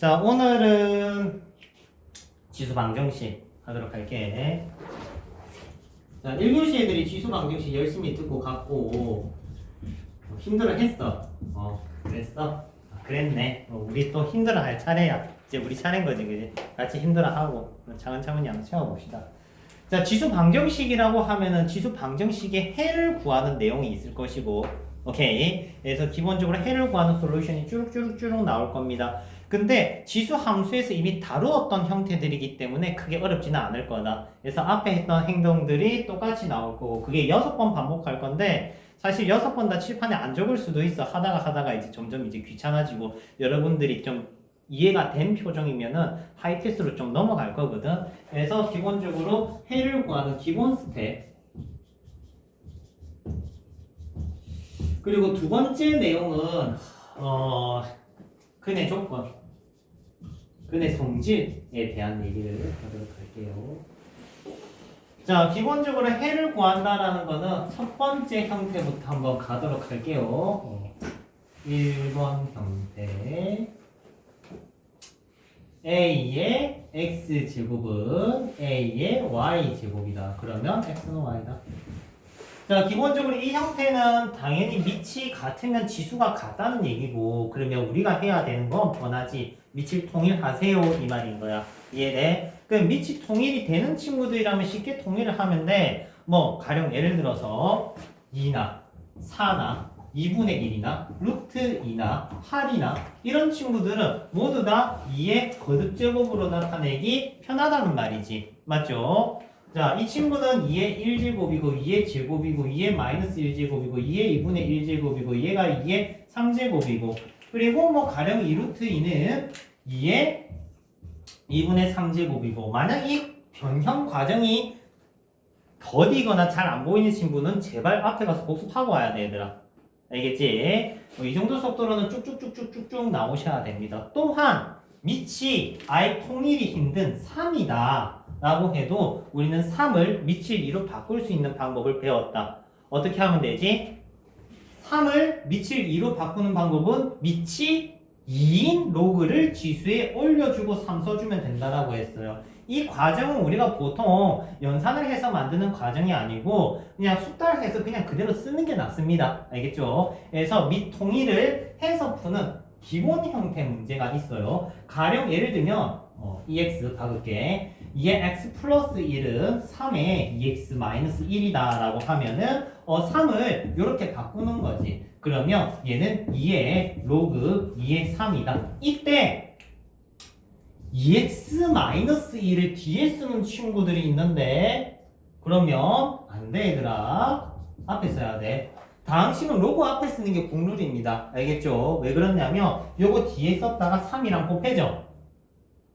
자, 오늘은 지수 방정식 하도록 할게. 자, 1교시 애들이 지수 방정식 열심히 듣고 갔고 힘들어 했어. 그랬어? 그랬네. 우리 또 힘들어 할 차례야. 이제 우리 차례인 거지, 그지? 같이 힘들어 하고 차근차근히 한번 채워봅시다. 자, 지수 방정식이라고 하면은 지수 방정식의 해를 구하는 내용이 있을 것이고, 오케이. 그래서 기본적으로 해를 구하는 솔루션이 쭈룩쭈룩쭈룩 나올 겁니다. 근데 지수 함수에서 이미 다루었던 형태들이기 때문에 크게 어렵지는 않을 거다. 그래서 앞에 했던 행동들이 똑같이 나올 거고, 그게 6번 반복할 건데, 사실 6번 다 칠판에 안 적을 수도 있어. 하다가 이제 점점 이제 귀찮아지고, 여러분들이 좀 이해가 된 표정이면은 하이패스로 좀 넘어갈 거거든. 그래서 기본적으로 해를 구하는 기본 스텝. 그리고 두 번째 내용은 근의 조건, 근의 성질에 대한 얘기를 하도록 할게요. 자, 기본적으로 해를 구한다라는 거는 첫 번째 형태부터 한번 가도록 할게요. 1번 형태. A의 X제곱은 A의 Y제곱이다. 그러면 X는 Y다. 자, 기본적으로 이 형태는 당연히 밑이 같으면 지수가 같다는 얘기고, 그러면 우리가 해야 되는 건 뻔하지. 밑을 통일하세요. 이 말인 거야. 이해돼? 그럼 밑이 통일이 되는 친구들이라면 쉽게 통일을 하면 돼. 뭐, 가령 예를 들어서 2나 4나 2분의 1이나 루트 2나 8이나 이런 친구들은 모두 다 2의 거듭제곱으로 나타내기 편하다는 말이지. 맞죠? 자, 이 친구는 2의 1제곱이고 2의 제곱이고 2의 마이너스 1제곱이고 2의 2분의 1제곱이고 얘가 2의 3제곱이고 그리고 뭐 가령 2루트 2는 2의 2분의 3제곱이고 만약 이 변형 과정이 더디거나 잘 안 보이는 친구는 제발 앞에 가서 복습하고 와야 돼, 얘들아. 알겠지? 이 정도 속도로는 쭉쭉쭉쭉쭉 나오셔야 됩니다. 또한 밑이 아예 통일이 힘든 3이다 라고 해도 우리는 3을 밑을 2로 바꿀 수 있는 방법을 배웠다. 어떻게 하면 되지? 3을 밑을 2로 바꾸는 방법은 밑이 2인 로그를 지수에 올려주고 3 써주면 된다라고 했어요. 이 과정은 우리가 보통 연산을 해서 만드는 과정이 아니고 그냥 숙달을 해서 그냥 그대로 쓰는 게 낫습니다. 알겠죠? 그래서 밑 통일을 해서 푸는 기본 형태 문제가 있어요. 가령 예를 들면 EX 박을게. 2의 X 플러스 1은 3의 EX 마이너스 1이다 라고 하면은 3을 이렇게 바꾸는 거지. 그러면 얘는 2의 로그 2의 3이다. 이때 2x-1을 뒤에 쓰는 친구들이 있는데 그러면 안 돼, 얘들아. 앞에 써야 돼. 당식은 로그 앞에 쓰는 게 국룰입니다. 알겠죠? 왜 그러냐면 요거 뒤에 썼다가 3이랑 곱해져.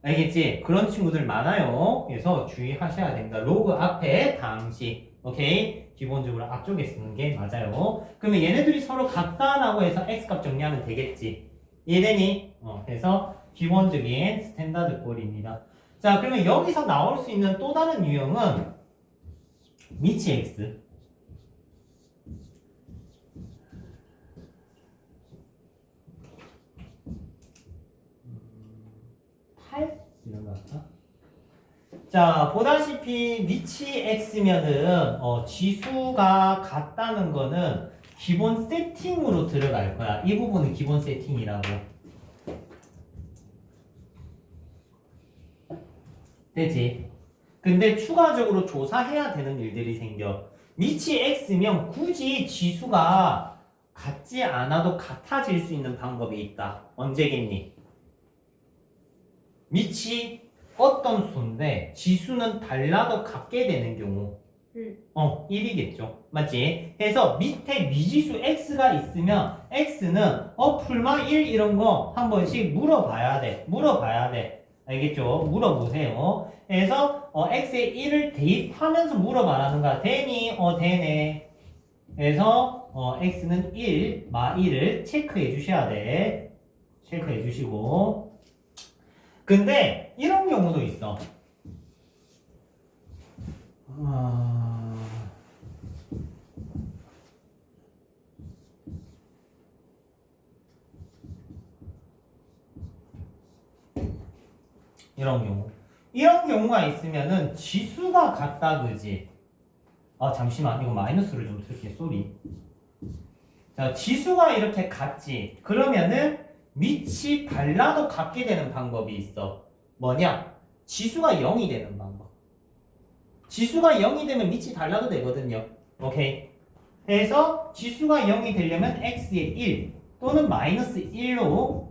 알겠지? 그런 친구들 많아요. 그래서 주의하셔야 됩니다. 로그 앞에 당식. 오케이? 기본적으로 앞쪽에 쓰는 게 맞아요. 그러면 얘네들이 서로 같다라고 해서 x값 정리하면 되겠지. 이해되니? 그래서 기본적인 스탠다드 꼴입니다. 자, 그러면 여기서 나올 수 있는 또 다른 유형은 미치 x. 이런 거 할까? 자, 보다시피 미치 x면은 지수가 같다는 거는 기본 세팅으로 들어갈 거야. 이 부분은 기본 세팅이라고. 되지? 근데 추가적으로 조사해야 되는 일들이 생겨. 미치 x면 굳이 지수가 같지 않아도 같아질 수 있는 방법이 있다. 언제겠니? 미치 어떤 수인데 지수는 달라도 같게 되는 경우 1이겠죠. 맞지? 해서 밑에 미지수 x가 있으면 x는 풀마 1 이런 거 한 번씩 물어봐야 돼. 알겠죠? 물어보세요. 그래서 x에 1을 대입하면서 물어봐라는 거야. 되니? 되네. 그래서 x는 1, 마 1을 체크해 주셔야 돼. 체크해 주시고. 근데 이런 경우도 있어. 이런 경우. 이런 경우가 있으면은 지수가 같다, 그지? 아, 잠시만. 이거 마이너스를 좀 틀게, 쏘리. 자, 지수가 이렇게 같지. 그러면은 밑이 달라도 같게 되는 방법이 있어. 뭐냐? 지수가 0이 되는 방법. 지수가 0이 되면 밑이 달라도 되거든요. 오케이. 그래서 지수가 0이 되려면 x의 1 또는 마이너스 1로,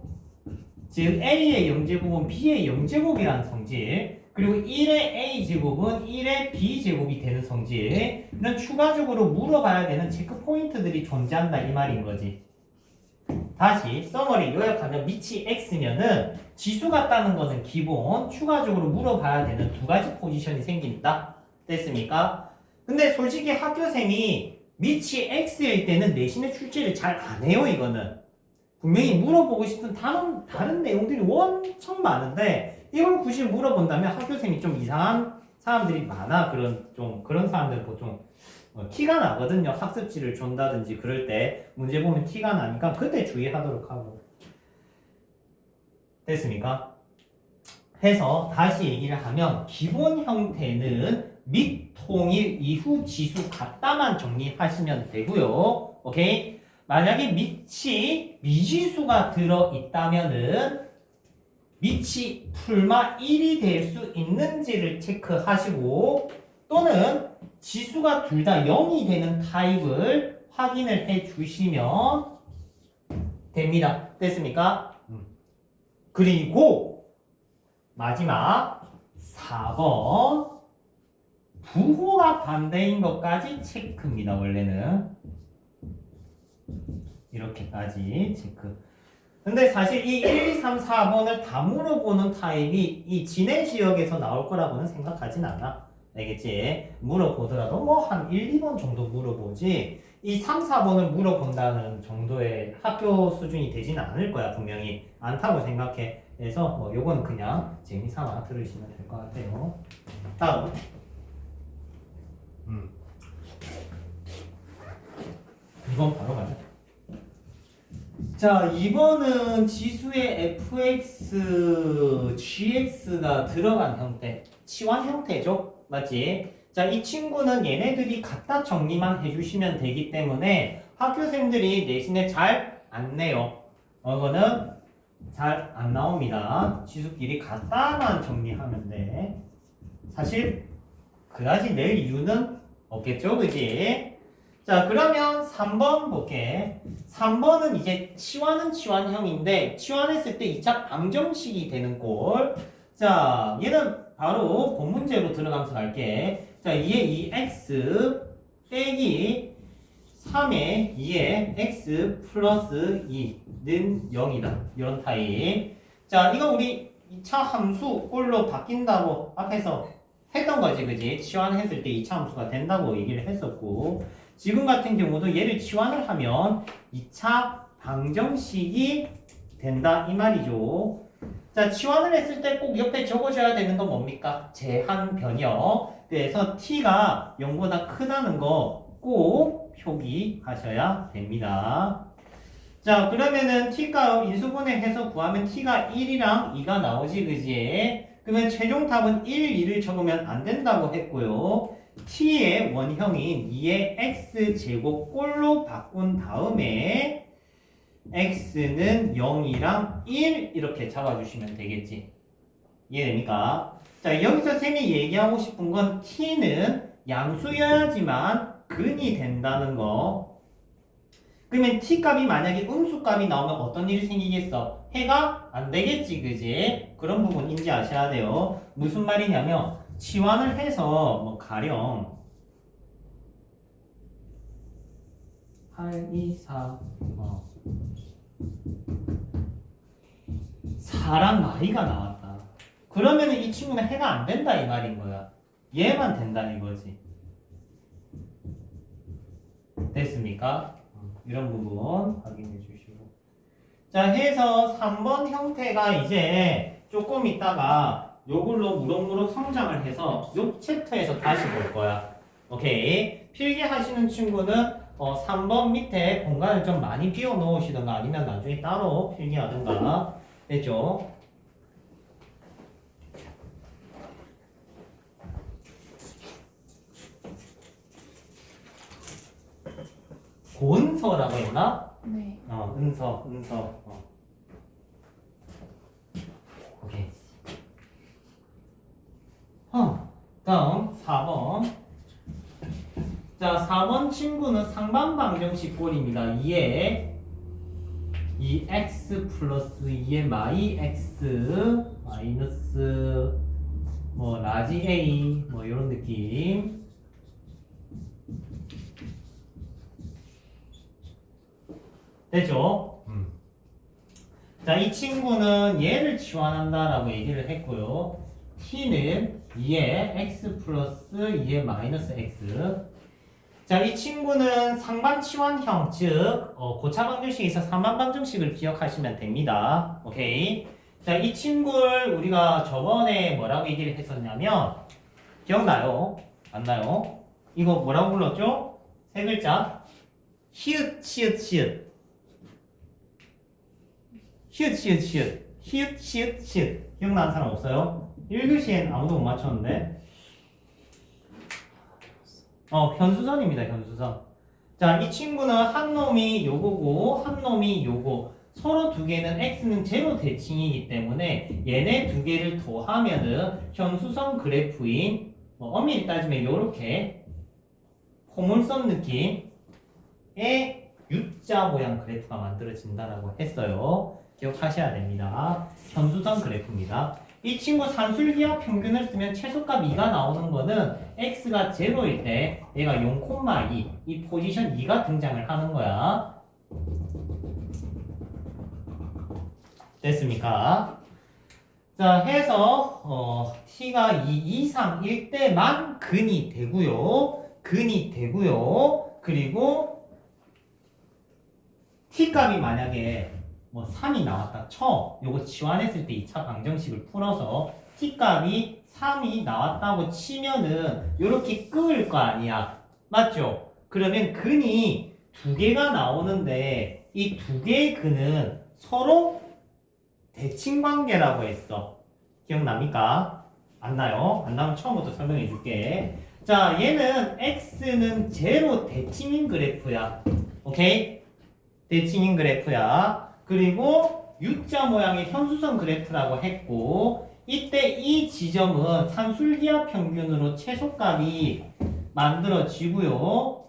즉 a의 0제곱은 b의 0제곱이라는 성질, 그리고 1의 a제곱은 1의 b제곱이 되는 성질, 이런 추가적으로 물어봐야 되는 체크 포인트들이 존재한다 이 말인 거지. 다시 써머리 요약하면 밑이 x면은 지수 같다는 것은 기본, 추가적으로 물어봐야 되는 두 가지 포지션이 생긴다. 됐습니까? 근데 솔직히 학교생이 밑이 x일 때는 내신의 출제를 잘 안 해요. 이거는 분명히 물어보고 싶은 다른 내용들이 엄청 많은데 이걸 굳이 물어본다면 학교생이 좀 이상한 사람들이 많아. 그런 사람들 보통 티가 나거든요. 학습지를 준다든지 그럴 때 문제 보면 티가 나니까 그때 주의하도록 하고. 됐습니까? 해서 다시 얘기를 하면 기본 형태는 밑 통일 이후 지수 같다만 정리하시면 되고요. 오케이? 만약에 밑이 미지수가 들어있다면은 밑이 풀마 1이 될 수 있는지를 체크하시고, 또는 지수가 둘 다 0이 되는 타입을 확인을 해 주시면 됩니다. 됐습니까? 그리고 마지막 4번 부호가 반대인 것까지 체크입니다. 원래는 이렇게까지 체크. 근데 사실 이 1, 2, 3, 4번을 다 물어보는 타입이 이 진행 지역에서 나올 거라고는 생각하진 않아. 알겠지? 물어보더라도 뭐 한 1, 2번 정도 물어보지 이 3, 4번을 물어본다는 정도의 학교 수준이 되지는 않을 거야. 분명히 않다고 생각해. 그래서 뭐 요건 그냥 재미삼아 들으시면 될 것 같아요. 다음 2번 바로 가자. 자, 2번은 지수의 fx, gx가 들어간 형태, 치환 형태죠. 맞지? 자, 이 친구는 얘네들이 갖다 정리만 해주시면 되기 때문에 학교생들이 내신에 잘 안 내요. 이거는 잘 안 나옵니다. 지수끼리 갖다만 정리하면 돼. 사실 그다지 낼 이유는 없겠죠, 그지? 자, 그러면 3번 볼게. 3번은 이제 치환은 치환형인데 치환했을 때 2차 방정식이 되는 꼴. 자, 얘는 바로 본 문제로 들어가면서 갈게. 자, 2에 2x 빼기 3에 2에 x 플러스 2는 0이다. 이런 타입. 자, 이거 우리 2차 함수 꼴로 바뀐다고 앞에서 했던 거지, 그지? 치환했을 때 2차 함수가 된다고 얘기를 했었고, 지금 같은 경우도 얘를 치환을 하면 2차 방정식이 된다 이 말이죠. 자, 치환을 했을 때 꼭 옆에 적어줘야 되는 건 뭡니까? 제한 변형. 그래서 t가 0보다 크다는 거 꼭 표기하셔야 됩니다. 자, 그러면은 t값 인수분해해서 구하면 t가 1이랑 2가 나오지, 그지? 그러면 최종 답은 1, 2를 적으면 안 된다고 했고요. t의 원형인 2의 x제곱 꼴로 바꾼 다음에 x는 0이랑 1 이렇게 잡아주시면 되겠지. 이해됩니까? 자, 여기서 쌤이 얘기하고 싶은 건 t는 양수여야지만 근이 된다는 거. 그러면 t값이 만약에 음수값이 나오면 어떤 일이 생기겠어? 해가 안 되겠지, 그지? 그런 부분 인지하셔야 돼요. 무슨 말이냐면 치환을 해서 뭐 가령 8, 2, 4 4랑 나이가 나왔다. 그러면 이 친구는 해가 안 된다 이 말인 거야. 얘만 된다 이거지. 됐습니까? 이런 부분 확인해 주시고. 자, 해서 3번 형태가 이제 조금 있다가 요걸로 무럭무럭 성장을 해서 요 챕터에서 다시 볼 거야. 오케이. 필기하시는 친구는 3번 밑에 공간을 좀 많이 비워 놓으시던가 아니면 나중에 따로 필기하던가. 됐죠? 은서라고 했나? 네. 은서. 오케이. 다음 4번. 자, 4번 친구는 상반방정식 꼴입니다. 2에 2x 플러스 2의 마이 x 마이너스 뭐 라지 a 뭐 이런 느낌. 되죠? 자, 이 친구는 얘를 치환한다라고 얘기를 했고요. t는 2의 x 플러스 2의 마이너스 x. 자, 이 친구는 상반 치환형, 즉 고차 방정식에 있어 상반 방정식을 기억하시면 됩니다. 오케이. 자, 이 친구를 우리가 저번에 뭐라고 얘기를 했었냐면 기억나요? 맞나요? 이거 뭐라고 불렀죠? 세 글자. 히읗, 시읒, 시읒. 히읗, 시읒, 시읒. 히읗, 시읒, 시읒. 기억나는 사람 없어요? 1교시엔 아무도 못 맞췄는데. 현수선입니다, 현수선. 자, 이 친구는 한 놈이 요거고, 한 놈이 요거. 서로 두 개는 x는 제로 대칭이기 때문에 얘네 두 개를 더하면은 현수선 그래프인, 엄밀히 따지면 요렇게 포물선 느낌의 U자 모양 그래프가 만들어진다라고 했어요. 기억하셔야 됩니다. 현수선 그래프입니다. 이 친구 산술기하 평균을 쓰면 최소값 2가 나오는 거는 x가 0일 때 얘가 0,2 이 포지션 2가 등장을 하는 거야. 됐습니까? 자, 해서 t가 2 이상일 때만 근이 되고요. 그리고 t값이 만약에 3이 나왔다 쳐. 요거 치환했을 때 2차 방정식을 풀어서 t값이 3이 나왔다고 치면은 요렇게 끄을 거 아니야. 맞죠? 그러면 근이 두 개가 나오는데 이 두 개의 근은 서로 대칭 관계라고 했어. 기억납니까? 안 나요? 안 나면 처음부터 설명해 줄게. 자, 얘는 x는 제로 대칭인 그래프야. 오케이? 대칭인 그래프야. 그리고 U자 모양의 현수선 그래프라고 했고, 이때 이 지점은 산술기하 평균으로 최소값이 만들어지고요.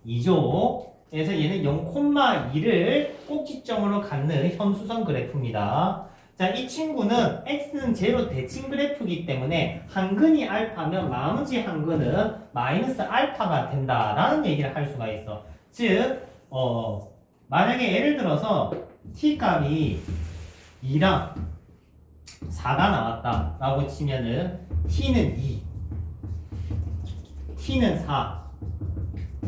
2죠. 그래서 얘는 0,2를 꼭지점으로 갖는 현수선 그래프입니다. 자, 이 친구는 x는 제로 대칭 그래프이기 때문에 한 근이 알파면 나머지 한 근은 마이너스 알파가 된다라는 얘기를 할 수가 있어. 즉, 만약에 예를 들어서 t 값이 2랑 4가 나왔다라고 치면은 t는 2, t는 4.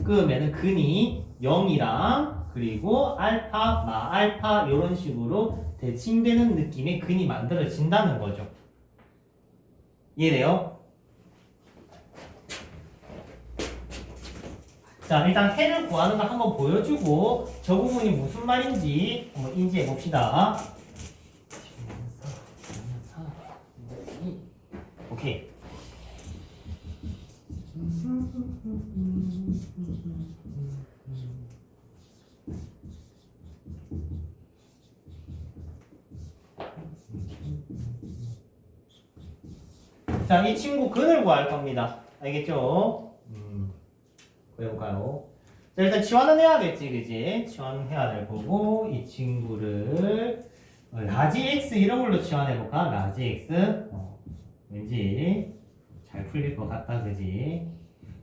그러면은 근이 0이랑 그리고 알파, 마알파 이런 식으로 대칭되는 느낌의 근이 만들어진다는 거죠. 이해돼요? 자, 일단 해를 구하는 거 한번 보여주고 저 부분이 무슨 말인지 한번 인지해 봅시다. 오케이. 자, 이 친구 근을 구할 겁니다. 알겠죠? 구해볼까요? 자, 일단 치환은 해야겠지, 그지? 치환해야 될 거고, 이 친구를 라지 x 이런 걸로 치환해볼까? 라지 x. 왠지 잘 풀릴 것 같다, 그지?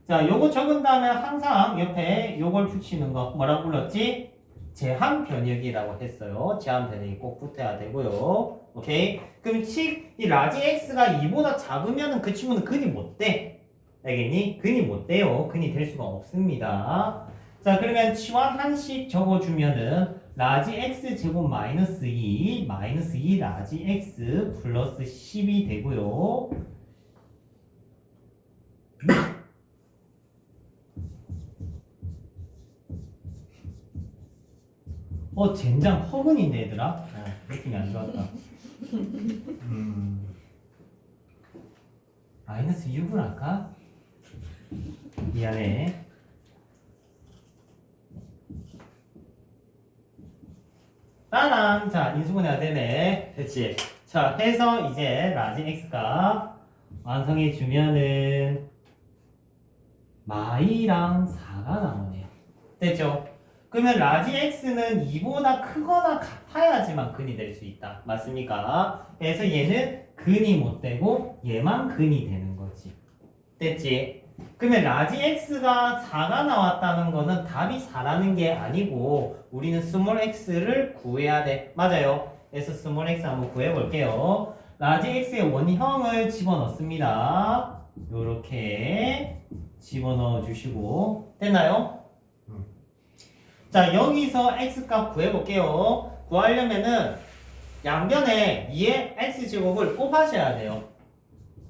자, 요거 적은 다음에 항상 옆에 요걸 붙이는 거 뭐라고 불렀지? 제한 변역이라고 했어요. 제한 변역이 꼭 붙어야 되고요. 오케이? 그럼 이 라지 x가 2보다 작으면은 그 친구는 근이 못 돼. 알겠니? 근이 못 돼요. 근이 될 수가 없습니다. 자, 그러면 치환 한식 적어주면은 라지 x 제곱 마이너스 2 라지 x 플러스 10이 되고요. 젠장 허근인데 얘들아. 느낌이 안 좋았다. 마이너스 6을 할까? 미안해. 따란 자 인수분해가 되네. 됐지? 자 해서 이제 라지 x가 완성해 주면은 마이랑 4가 나오네요. 됐죠? 그러면 라지 x는 2보다 크거나 같아야지만 근이 될 수 있다. 맞습니까? 그래서 얘는 근이 못 되고 얘만 근이 되는 거지. 됐지? 그러면 라지 x가 4가 나왔다는 거는 답이 4라는 게 아니고 우리는 스몰 x를 구해야 돼. 맞아요. 그래서 스몰 x 한번 구해 볼게요. 라지 x의 원형을 집어넣습니다. 요렇게 집어넣어 주시고 됐나요? 자 여기서 x값 구해볼게요. 구하려면은 양변에 2의 x제곱을 곱하셔야 돼요.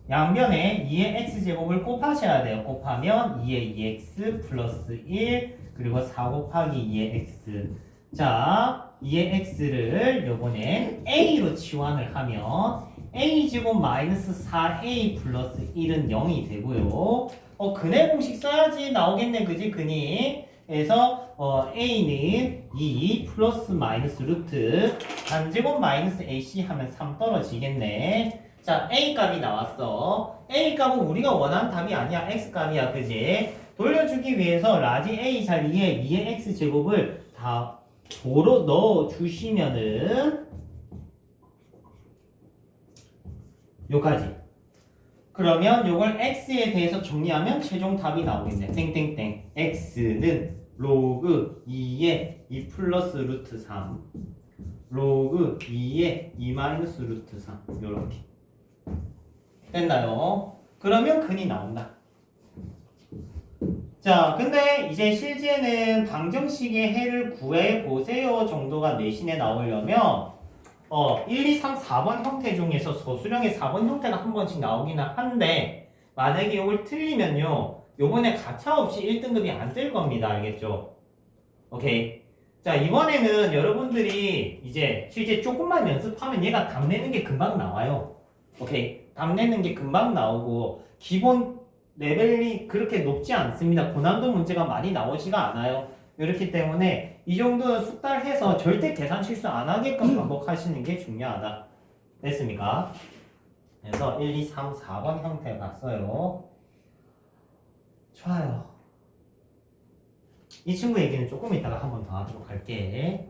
양변에 2의 x제곱을 곱하셔야 돼요. 곱하면 2의 2x 플러스 1 그리고 4 곱하기 2의 x. 자 2의 x를 요번에 a로 치환을 하면 a제곱 마이너스 4a 플러스 1은 0이 되고요. 근의 공식 써야지 나오겠네. 그지? 근이. 그래서 a는 2 플러스 마이너스 루트 반제곱 마이너스 ac 하면 3 떨어지겠네. 자 a 값이 나왔어. a 값은 우리가 원하는 답이 아니야. x 값이야. 그지? 돌려주기 위해서 라지 a 자리에 2의 x 제곱을 다 도로 넣어 주시면은 요까지. 그러면 요걸 x에 대해서 정리하면 최종 답이 나오겠네. 땡땡땡. x는 로그 2의 2 플러스 루트 3 로그 2의 2 마이너스 루트 3 요렇게 됐나요? 그러면 근이 나온다. 자 근데 이제 실제는 방정식의 해를 구해보세요 정도가 내신에 나오려면 1, 2, 3, 4번 형태 중에서 소수령의 4번 형태가 한 번씩 나오기는 한데 만약에 이걸 틀리면요 요번에 가차없이 1등급이 안 뜰 겁니다. 알겠죠? 오케이. 자 이번에는 여러분들이 이제 실제 조금만 연습하면 얘가 답 내는 게 금방 나와요. 오케이. 답 내는 게 금방 나오고 기본 레벨이 그렇게 높지 않습니다. 고난도 문제가 많이 나오지가 않아요. 그렇기 때문에 이 정도는 숙달해서 절대 계산 실수 안 하게끔 반복하시는 게 중요하다. 됐습니까? 그래서 1, 2, 3, 4번 형태 봤어요. 좋아요. 이 친구 얘기는 조금 이따가 한 번 더 하도록 할게.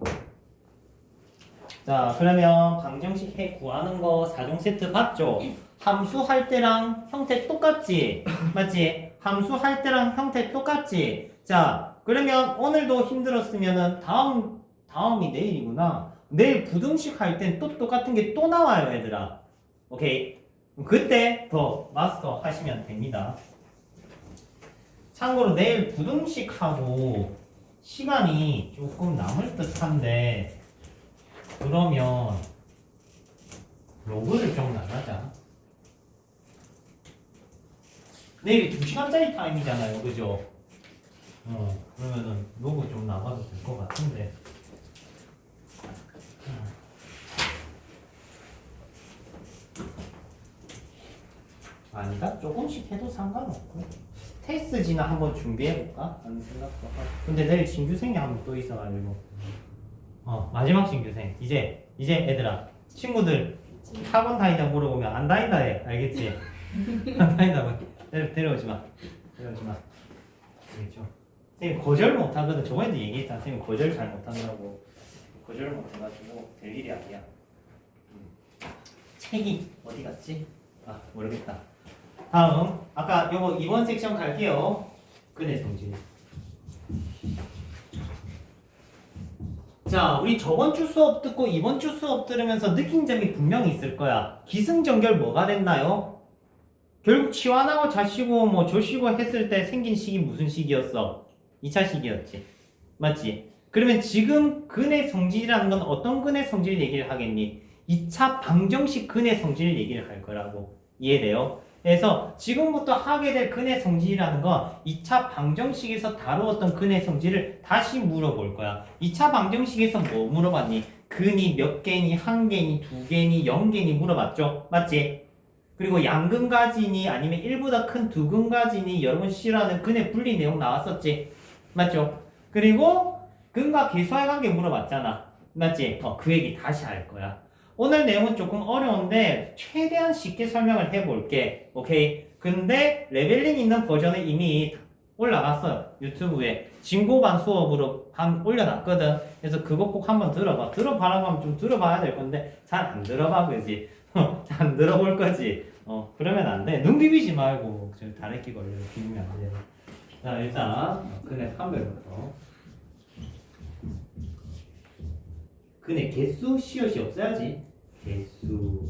자, 그러면 방정식 해 구하는 거 4종 세트 봤죠? 함수 할 때랑 형태 똑같지? 맞지? 함수 할 때랑 형태 똑같지? 자, 그러면 오늘도 힘들었으면은 다음이 내일이구나. 내일 부등식 할 땐 또 똑같은 게 또 나와요, 얘들아. 오케이? 그때 더 마스터 하시면 됩니다. 참고로 내일 부등식하고 시간이 조금 남을 듯한데 그러면 로그를 좀 나가자. 내일이 2시간짜리 타임이잖아요. 그죠? 그러면은 로그 좀 나가도 될 것 같은데. 아니다. 조금씩 해도 상관없고. 테스트지나 한번 준비해볼까? 하는 생각도 하고. 근데 내일 신규생이 한 번 또 있어가지고. 마지막 신규생. 이제 얘들아. 친구들 학원 다니자 물어보면 안 다닌다 해. 알겠지? 안 다닌다. 데려오지 마. 알겠죠? 선생님 거절 못하거든. 저번에도 얘기했잖아. 선생님 거절 잘 못한다고. 거절을 못해가지고 될 일이 아니야. 책이 어디 갔지? 모르겠다. 다음 아까 요거 2번 섹션 갈게요. 근의 성질. 자 우리 저번 주 수업 듣고 이번 주 수업 들으면서 느낀 점이 분명히 있을 거야. 기승전결 뭐가 됐나요? 결국 치환하고 자시고 뭐 조시고 했을 때 생긴 식이 무슨 식이었어? 2차 식이었지. 맞지? 그러면 지금 근의 성질이라는 건 어떤 근의 성질 얘기를 하겠니? 2차 방정식 근의 성질 얘기를 할 거라고. 이해돼요? 그래서 지금부터 하게 될 근의 성질이라는 건 2차 방정식에서 다루었던 근의 성질을 다시 물어볼 거야. 2차 방정식에서 뭐 물어봤니? 근이 몇 개니, 한 개니, 두 개니, 0개니 물어봤죠? 맞지? 그리고 양근가지니 아니면 1보다 큰 두근가지니 여러분 싫어하는 근의 분리 내용 나왔었지? 맞죠? 그리고 근과 계수의 관계 물어봤잖아. 맞지? 그 얘기 다시 할 거야. 오늘 내용은 조금 어려운데 최대한 쉽게 설명을 해볼게. 오케이? 근데 레벨링 있는 버전은 이미 올라갔어요. 유튜브에 진고반 수업으로 한 올려놨거든. 그래서 그거 꼭 한번 들어봐. 들어봐라고 하면 좀 들어봐야 될 건데 잘 안 들어봐, 그지? 잘 안 들어볼 거지. 그러면 안 돼. 눈 비비지 말고 저 다래끼 걸려 비비면 안 돼. 자, 일단 근의 판별부터. 근의 개수 시옷이 없어야지. 개수.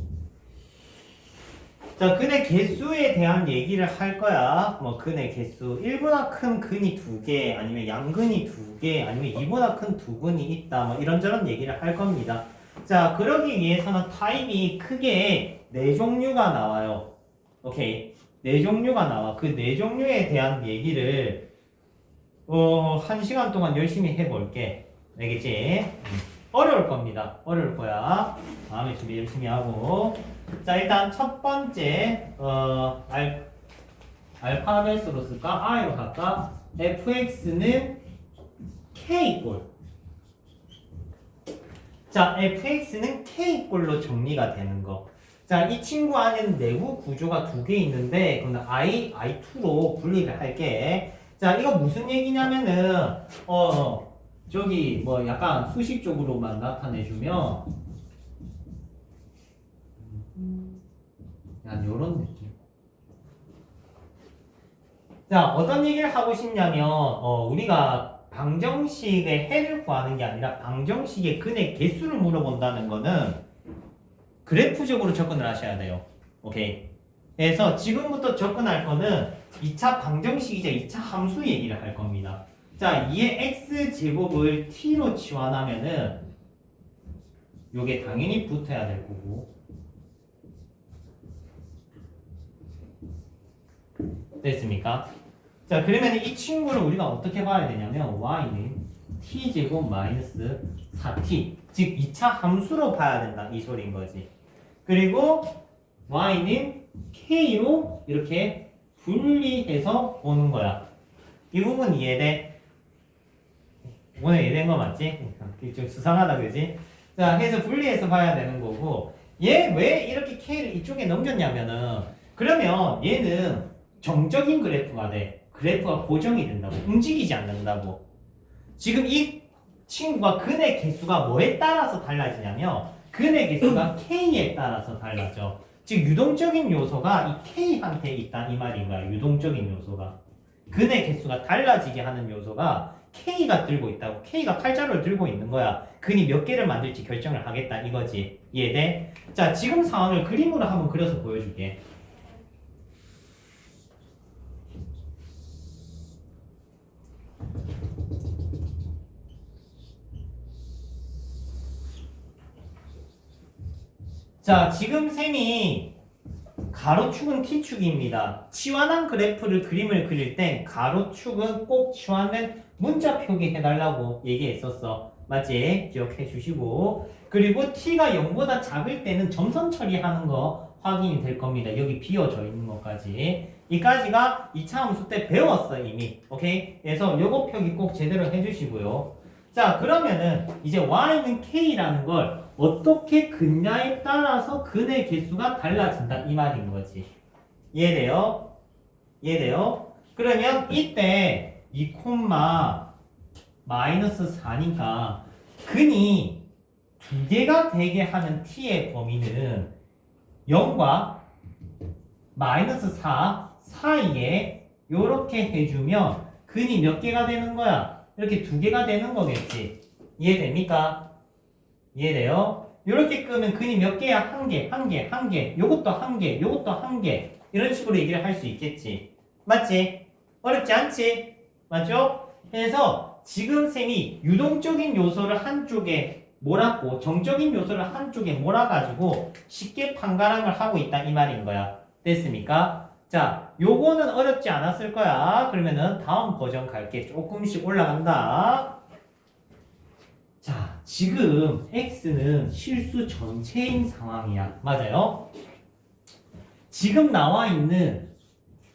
자, 근의 개수에 대한 얘기를 할 거야. 뭐 근의 개수 1보다 큰 근이 2개, 아니면 양근이 2개, 아니면 2보다 큰 2근이 있다. 뭐 이런저런 얘기를 할 겁니다. 자, 그러기 위해서는 타입이 크게 4종류가 나와요. 오케이. 4종류가 나와. 그 4종류에 대한 얘기를 1시간 동안 열심히 해볼게. 알겠지? 어려울 겁니다. 어려울 거야. 다음에 준비 열심히 하고. 자, 일단 첫 번째, 알파벳으로 쓸까? I로 할까? fx는 k꼴. 자, fx는 k꼴로 정리가 되는 거. 자, 이 친구 안에는 내부 구조가 2개 있는데, 그거는 I2로 분리를 할게. 자, 이거 무슨 얘기냐면은, 저기 뭐 약간 수식적으로만 나타내주면 약간 요런 느낌. 자, 어떤 얘기를 하고 싶냐면 우리가 방정식의 해를 구하는 게 아니라 방정식의 근의 개수를 물어본다는 거는 그래프적으로 접근을 하셔야 돼요. 오케이. 그래서 지금부터 접근할 거는 2차 방정식이자 2차 함수 얘기를 할 겁니다. 자, 이에 x제곱을 t로 치환하면은 요게 당연히 붙어야 될 거고. 됐습니까? 자, 그러면 이 친구를 우리가 어떻게 봐야 되냐면 y는 t제곱 마이너스 4t, 즉 2차 함수로 봐야 된다, 이 소리인 거지. 그리고 y는 k로 이렇게 분리해서 오는 거야. 이 부분 이해돼? 오늘 이해된 거 맞지? 좀 수상하다, 그지? 자, 그래서 분리해서 봐야 되는 거고, 얘 왜 이렇게 K를 이쪽에 넘겼냐면은, 그러면 얘는 정적인 그래프가 돼. 그래프가 고정이 된다고. 움직이지 않는다고. 지금 이 친구가 근의 개수가 뭐에 따라서 달라지냐면, 근의 개수가 K에 따라서 달라져. 즉, 유동적인 요소가 이 K한테 있다, 이 말인 거야. 유동적인 요소가. 근의 개수가 달라지게 하는 요소가 K가 들고 있다고. K가 칼자루를 들고 있는 거야. 근이 몇 개를 만들지 결정을 하겠다, 이거지. 이해돼? 자, 지금 상황을 그림으로 한번 그려서 보여줄게. 자, 지금 셈이 가로축은 T축입니다. 치환한 그래프를 그림을 그릴 땐 가로축은 꼭 치환된 문자 표기해달라고 얘기했었어. 맞지? 기억해 주시고. 그리고 T가 0보다 작을 때는 점선 처리하는 거 확인이 될 겁니다. 여기 비어져 있는 것까지. 이까지가 2차 함수 때 배웠어, 이미. 오케이? 그래서 요거 표기 꼭 제대로 해주시고요. 자, 그러면은 이제 y는 k라는 걸 어떻게 긋냐에 따라서 근의 개수가 달라진다, 이 말인 거지. 이해돼요? 이해돼요? 그러면 이때 2, 마이너스 4니까 근이 2개가 되게 하는 t의 범위는 0과 마이너스 4 사이에 요렇게 해주면 근이 몇 개가 되는 거야? 이렇게 2개가 되는 거겠지. 이해됩니까? 이해돼요? 이렇게 끄면 근이 몇 개야? 1개, 1개, 1개, 요것도 1개, 요것도 1개. 이런 식으로 얘기를 할 수 있겠지. 맞지? 어렵지 않지? 맞죠? 그래서 지금 쌤이 유동적인 요소를 한쪽에 몰았고 정적인 요소를 한쪽에 몰아가지고 쉽게 판가름을 하고 있다, 이 말인 거야. 됐습니까? 자, 요거는 어렵지 않았을 거야. 그러면은 다음 버전 갈게. 조금씩 올라간다. 자, 지금 x는 실수 전체인 상황이야. 맞아요? 지금 나와 있는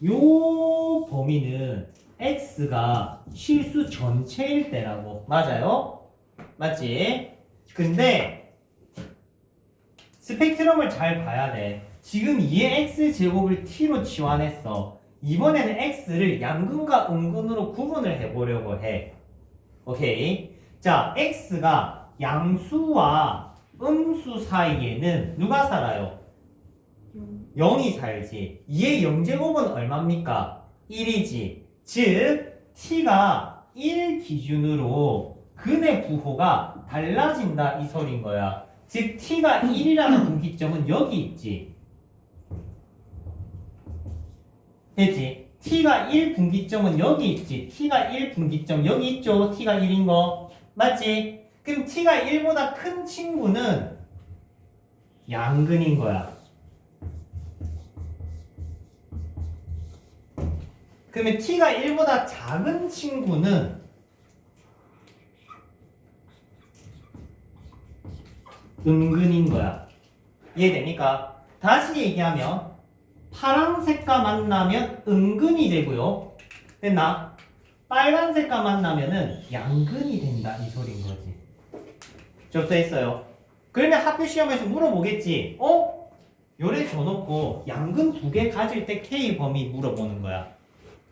요 범위는 x가 실수 전체일 때라고. 맞아요? 맞지? 근데 스펙트럼을 잘 봐야 돼. 지금 2의 x제곱을 t로 치환했어. 이번에는 x를 양근과 음근으로 구분을 해보려고 해. 오케이. 자, x가 양수와 음수 사이에는 누가 살아요? 0이 살지. 2의 0제곱은 얼마입니까? 1이지. 즉 t가 1 기준으로 근의 부호가 달라진다 이 소린 거야. 즉 t가 1이라는 분기점은 여기 있지. 됐지? t가 1 분기점은 여기 있지. t가 1 분기점 여기 있죠. t가 1인 거. 맞지? 그럼 t가 1보다 큰 친구는 양근인 거야. 그러면 t가 1보다 작은 친구는 음근인 거야. 이해됩니까? 다시 얘기하면 파란색과 만나면 음근이 되고요. 됐나? 빨간색과 만나면은 양근이 된다 이 소린 거지. 접수했어요. 그러면 학교 시험에서 물어보겠지. 요래 줘놓고 양근 2개 가질 때 K 범위 물어보는 거야.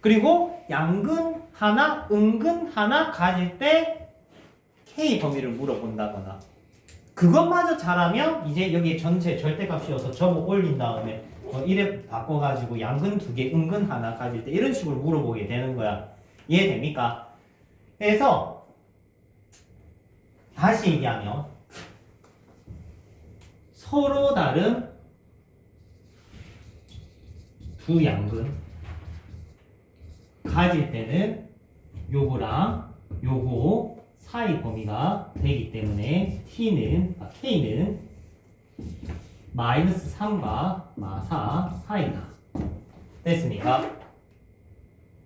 그리고 양근 하나, 음근 하나 가질 때 K 범위를 물어본다거나. 그것마저 잘하면 이제 여기 전체 절대값 씌워서 점을 올린 다음에 이래 바꿔가지고 양근 2개, 음근 하나 가질 때 이런 식으로 물어보게 되는 거야. 이해됩니까? 그래서 다시 얘기하면 서로 다른 두 양근 가질 때는 요거랑 요거 사이 범위가 되기 때문에 K는 마이너스 3과 마사 사이다. 됐습니까?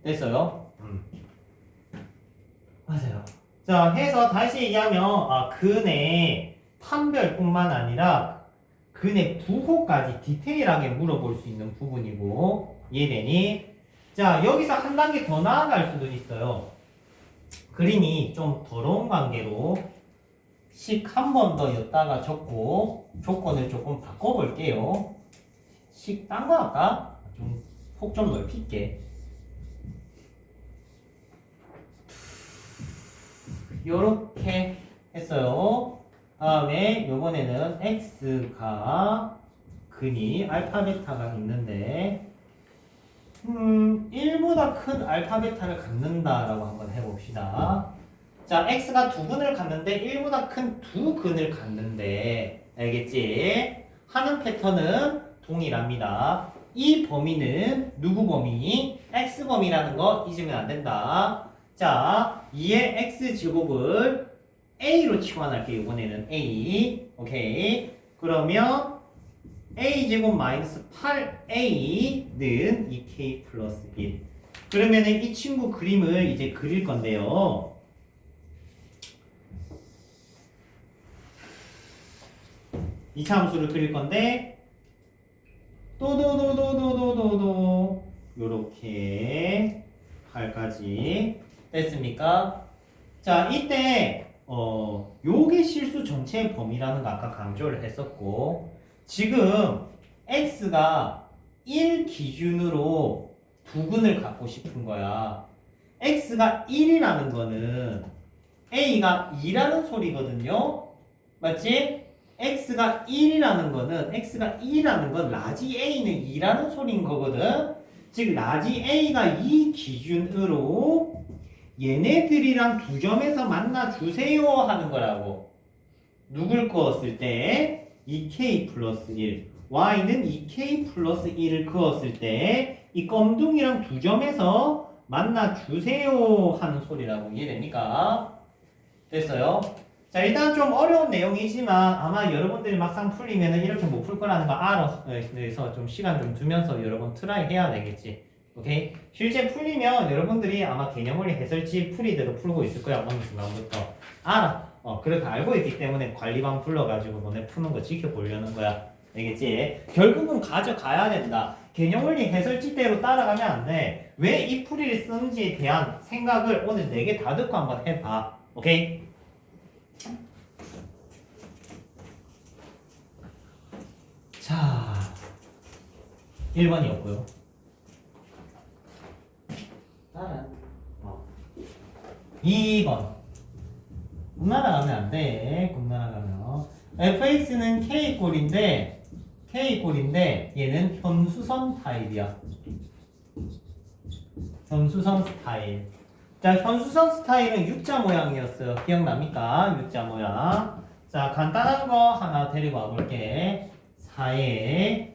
됐어요? 맞아요. 자, 해서 다시 얘기하면 근의 판별뿐만 아니라 근의 부호까지 디테일하게 물어볼 수 있는 부분이고 이해되니? 자, 여기서 한 단계 더 나아갈 수도 있어요. 그림이 좀 더러운 관계로 식 한 번 더 였다가 적고 조건을 조금 바꿔볼게요. 식 딴 거 할까? 좀 폭 좀 넓힐게. 요렇게 했어요. 다음에 요번에는 x가 근이 알파 베타가 있는데 1보다 큰 알파 베타를 갖는다라고 한번 해봅시다. 자, x가 두 근을 갖는데 1보다 큰 두 근을 갖는데 알겠지? 하는 패턴은 동일합니다. 이 범위는 누구 범위? x 범위라는 거 잊으면 안 된다. 자, 2의 x제곱을 a로 치환할게요. 이번에는 a. 오케이. 그러면 a제곱 마이너스 8a는 2k 플러스 1. 그러면은 이 친구 그림을 이제 그릴 건데요. 이차함수를 그릴 건데 또도도도도도도도 요렇게 8까지 됐습니까? 자, 이때 요게 실수 전체의 범위라는 거 아까 강조를 했었고 지금 x가 1 기준으로 두 근을 갖고 싶은 거야. x가 1이라는 거는 a가 2라는 소리거든요. 맞지? x가 1이라는 거는 x가 2라는 건 라지 a는 2라는 소리인 거거든. 즉 라지 a가 2 기준으로 얘네들이랑 두 점에서 만나 주세요 하는 거라고. 누굴 그었을 때 2k 플러스 1 y는 2k 플러스 1을 그었을 때 이 껌둥이랑 두 점에서 만나 주세요 하는 소리라고. 이해됩니까? 됐어요? 자, 일단 좀 어려운 내용이지만 아마 여러분들이 막상 풀리면 이렇게 못 풀 거라는 거 알아. 그래서 좀 시간 좀 두면서 여러분 트라이 해야 되겠지. 오케이? 실제 풀리면 여러분들이 아마 개념원리 해설지 풀이대로 풀고 있을 거야. 어느 순간부터. 알아. 그렇게 알고 있기 때문에 관리반 불러가지고 너네 푸는 거 지켜보려는 거야. 알겠지? 결국은 가져가야 된다. 개념원리 해설지대로 따라가면 안 돼. 왜 이 풀이를 쓰는지에 대한 생각을 오늘 4개 다 듣고 한번 해봐. 오케이? 1번이었고요. 따라. 2번. 굽 날아가면 안 돼. 굽 날아가면. fx는 k꼴인데 얘는 현수선 타입이야. 현수선 스타일. 자, 현수선 스타일은 U자 모양이었어요. 기억납니까? U자 모양. 자, 간단한 거 하나 데리고 와볼게. 4에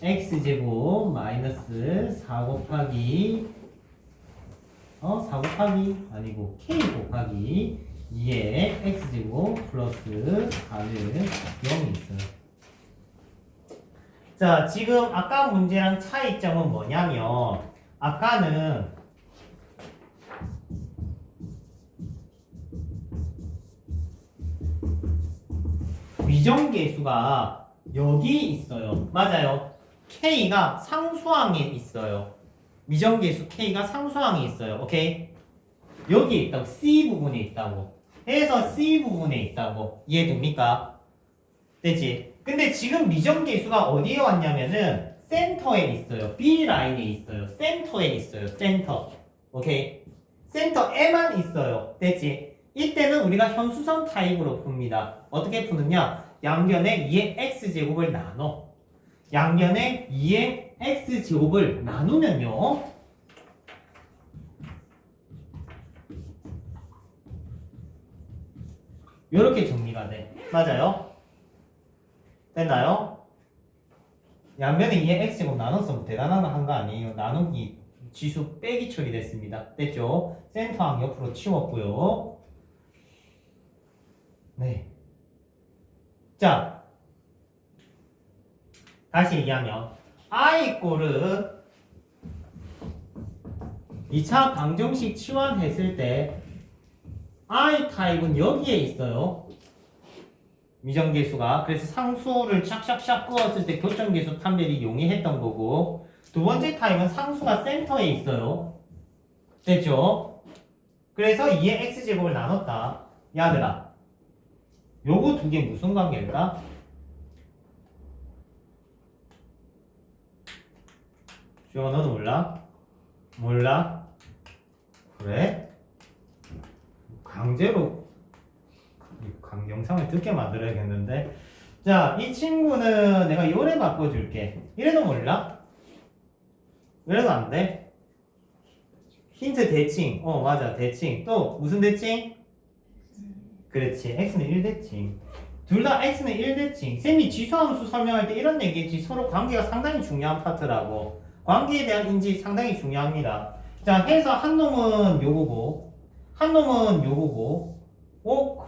x제곱 마이너스 4 곱하기 4 곱하기 아니고 k 곱하기 2에 x제곱 플러스 4는 0이 있어요. 자, 지금 아까 문제랑 차이점은 뭐냐면 아까는 위정계수가 여기 있어요. 맞아요. K가 상수항에 있어요. 위정계수 K가 상수항에 있어요. 오케이? 여기에 있다고. C 부분에 있다고. 해서 C 부분에 있다고. 이해됩니까? 되지? 근데 지금 미정계수가 어디에 왔냐면은 센터에 있어요. B 라인에 있어요. 센터에 있어요. 센터. 오케이? 센터에만 있어요. 됐지? 이때는 우리가 현수선 타입으로 풉니다. 어떻게 푸느냐? 양변에 2의 x제곱을 나눠. 양변에 2의 x제곱을 나누면요. 요렇게 정리가 돼. 맞아요? 됐나요? 양변에 2의 x제곱 나눴으면 대단한 거 한 거 아니에요. 나누기 지수 빼기 처리됐습니다. 됐죠? 센터항 옆으로 치웠고요. 네. 자, 다시 얘기하면 I 꼴은 2차 방정식 치환했을 때 I 타입은 여기에 있어요. 미정계수가. 그래서 상수를 샥샥샥 그었을 때 교점계수 판별이 용이했던 거고, 두 번째 타입은 상수가 센터에 있어요. 됐죠? 그래서 2의 x제곱을 나눴다. 야들아, 요거 두 개 무슨 관계일까? 주영아, 너도 몰라? 몰라? 그래? 강제로 영상을 듣게 만들어야겠는데. 자, 이 친구는 내가 요래 바꿔줄게. 이래도 몰라? 이래도 안 돼? 힌트 대칭. 맞아, 대칭. 또 무슨 대칭? 그렇지, x는 1대칭. 둘 다 x는 1대칭. 쌤이 지수함수 설명할 때 이런 얘기했지. 서로 관계가 상당히 중요한 파트라고. 관계에 대한 인지 상당히 중요합니다. 자, 해서 한 놈은 요거고 한 놈은 요거고.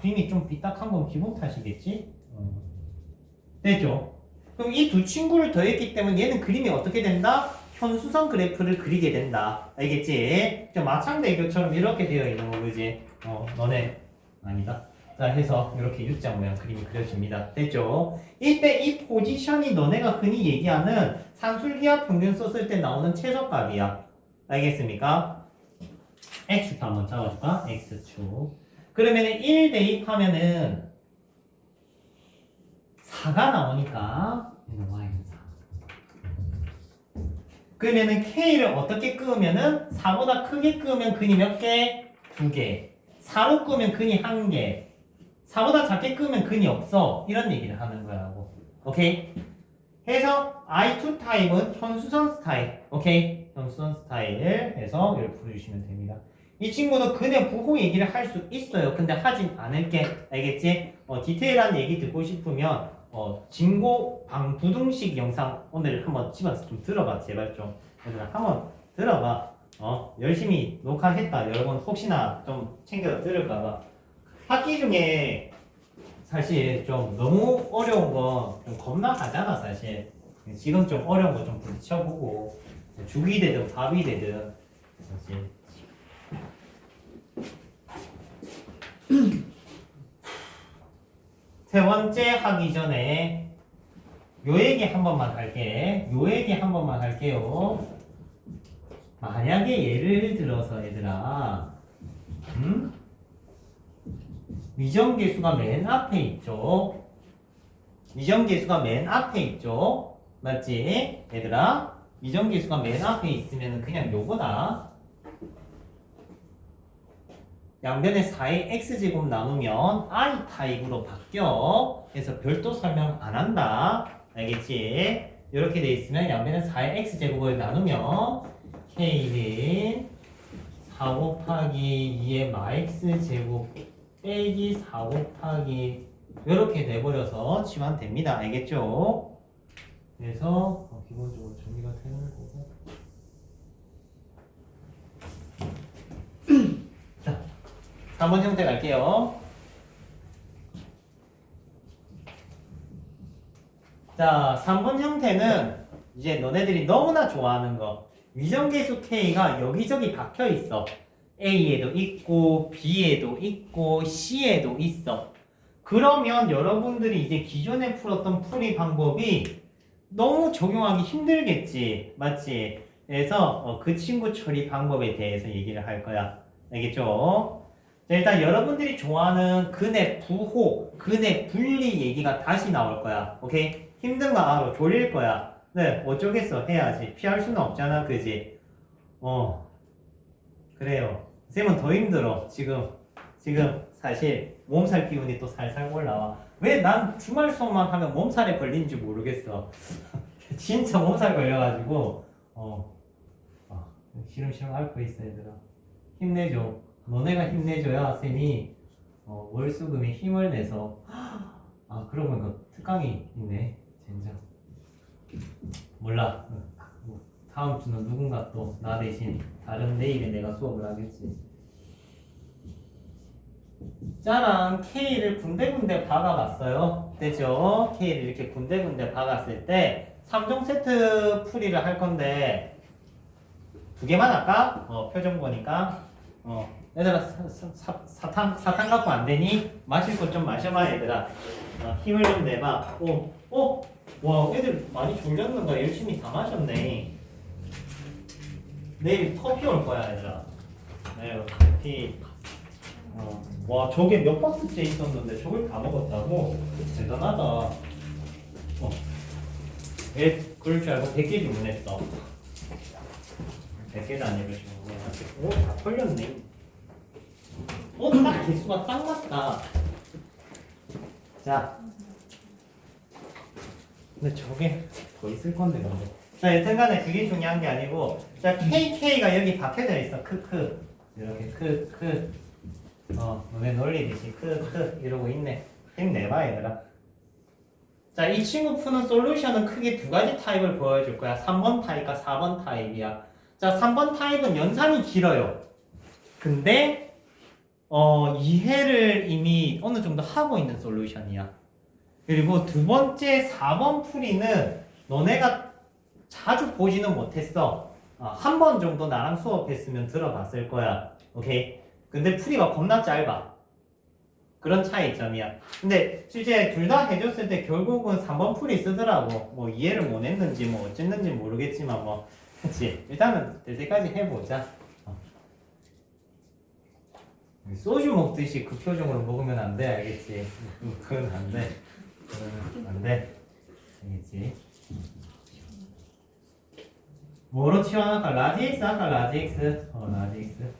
그림이 좀 삐딱한 건 기본 탓이겠지? 됐죠? 그럼 이 두 친구를 더했기 때문에 얘는 그림이 어떻게 된다? 현수선 그래프를 그리게 된다. 알겠지? 마창대교처럼 이렇게 되어 있는 거, 그지? 너네 아니다. 자, 해서 이렇게 U자 모양 그림이 그려집니다. 됐죠? 이때 이 포지션이 너네가 흔히 얘기하는 산술기하 평균 썼을 때 나오는 최소값이야. 알겠습니까? X축 한번 잡아줄까? X축. 그러면 1 대입하면은 4가 나오니까 Y는 4. 그러면은 K를 어떻게 끄면은 4보다 크게 끄면 근이 몇 개? 2개. 4로 끄면 근이 1개. 4보다 작게 끄면 근이 없어. 이런 얘기를 하는 거라고. 오케이? 해서 I2 타입은 현수선 스타일. 오케이? 현수선 스타일 해서 이걸 부르주시면 됩니다. 이 친구도 근의 부호 얘기를 할 수 있어요. 근데 하진 않을게. 알겠지? 디테일한 얘기 듣고 싶으면 진고 방부등식 영상 오늘 한번 집어서 좀 들어봐. 제발 좀. 얘들아 한번 들어봐. 열심히 녹화했다. 여러분 혹시나 좀 챙겨 들을까봐. 학기 중에 사실 좀 너무 어려운 거 좀 겁나 하잖아. 사실 지금 좀 어려운 거 좀 부딪혀보고 주기 되든 밥이 되든 사실 세 번째 하기 전에 요 얘기 한 번만 할게. 요 얘기 한 번만 할게요. 만약에 예를 들어서 얘들아 미정계수가 맨 앞에 있죠. 미정계수가 맨 앞에 있죠. 맞지? 얘들아, 미정계수가 맨 앞에 있으면 그냥 요거다. 양변에 4의 x제곱 나누면 i 타입으로 바뀌어. 그래서 별도 설명 안 한다. 알겠지? 이렇게 돼 있으면 양변에 4의 x제곱을 나누면 k는 4 곱하기 2의 마x제곱 빼기 4 곱하기 이렇게 돼버려서 치면 됩니다. 알겠죠? 그래서 기본적으로 정리가 되는 거고. 자, 3번 형태 갈게요. 자, 3번 형태는 이제 너네들이 너무나 좋아하는 거. 위정계수 K가 여기저기 박혀 있어. A에도 있고, B에도 있고, C에도 있어. 그러면 여러분들이 이제 기존에 풀었던 풀이 방법이 너무 적용하기 힘들겠지. 맞지? 그래서 그 친구 처리 방법에 대해서 얘기를 할 거야. 알겠죠? 자, 일단 여러분들이 좋아하는 근의 부호, 근의 분리 얘기가 다시 나올 거야. 오케이? 힘든 거 알아. 졸릴 거야. 네, 어쩌겠어. 해야지. 피할 수는 없잖아. 그지? 그래요. 쌤은 더 힘들어. 지금 사실 몸살 기운이 또 살살 올라와. 왜 난 주말 수업만 하면 몸살에 걸린지 모르겠어. 진짜 몸살 걸려가지고 시름시름 앓고 있어 얘들아. 힘내줘. 너네가 힘내줘야 쌤이 월수금에 힘을 내서 그러고 보니까 특강이 있네. 젠장. 몰라. 다음 주는 누군가 또 나 대신 다른 내일에 내가 수업을 하겠지. 짜란, K를 군데군데 박아봤어요. 됐죠? K를 이렇게 군데군데 박았을 때 3종 세트 풀이를 할 건데 두 개만 할까? 표정 보니까 얘들아 사탕 갖고 안 되니? 마실 것 좀 마셔봐 얘들아. 힘을 좀 내봐. 와 애들 많이 졸렸는가? 열심히 다 마셨네. 내일 커피 올 거야 얘들아. 네, 커피. 와 저게 몇 박스째 있었는데 저걸 다 먹었다고? 대단하다. 그럴 줄 알고 100개 주문했어. 100개도 아니고 지금 다 털렸네. 딱 개수가 딱 맞다. 자, 근데 저게 더 있을 건데 근데. 자, 여튼간에 그게 중요한 게 아니고, 자 KK가 여기 박혀져 있어. 크크 이렇게 너네 놀리듯이 크크 이러고 있네. 힘내봐 얘들아. 자, 이 친구 푸는 솔루션은 크게 두 가지 타입을 보여줄 거야. 3번 타입과 4번 타입이야. 자, 3번 타입은 연산이 길어요. 근데 이해를 이미 어느 정도 하고 있는 솔루션이야. 그리고 두 번째 4번 풀이는 너네가 자주 보지는 못했어. 한 번 정도 나랑 수업했으면 들어봤을 거야. 오케이? 근데 풀이가 겁나 짧아. 그런 차이점이야. 근데 실제 둘 다 해줬을 때 결국은 3번 풀이 쓰더라고. 뭐 이해를 못 했는지 뭐 어쨌는지 모르겠지만 뭐 그치? 일단은 될 때까지 해보자. 소주 먹듯이 그 표정으로 먹으면 안 돼. 알겠지? 그건 안 돼. 안 돼. 알겠지? 뭐로 치환할까? 라지 X 할까? 라지 X? 라지 X.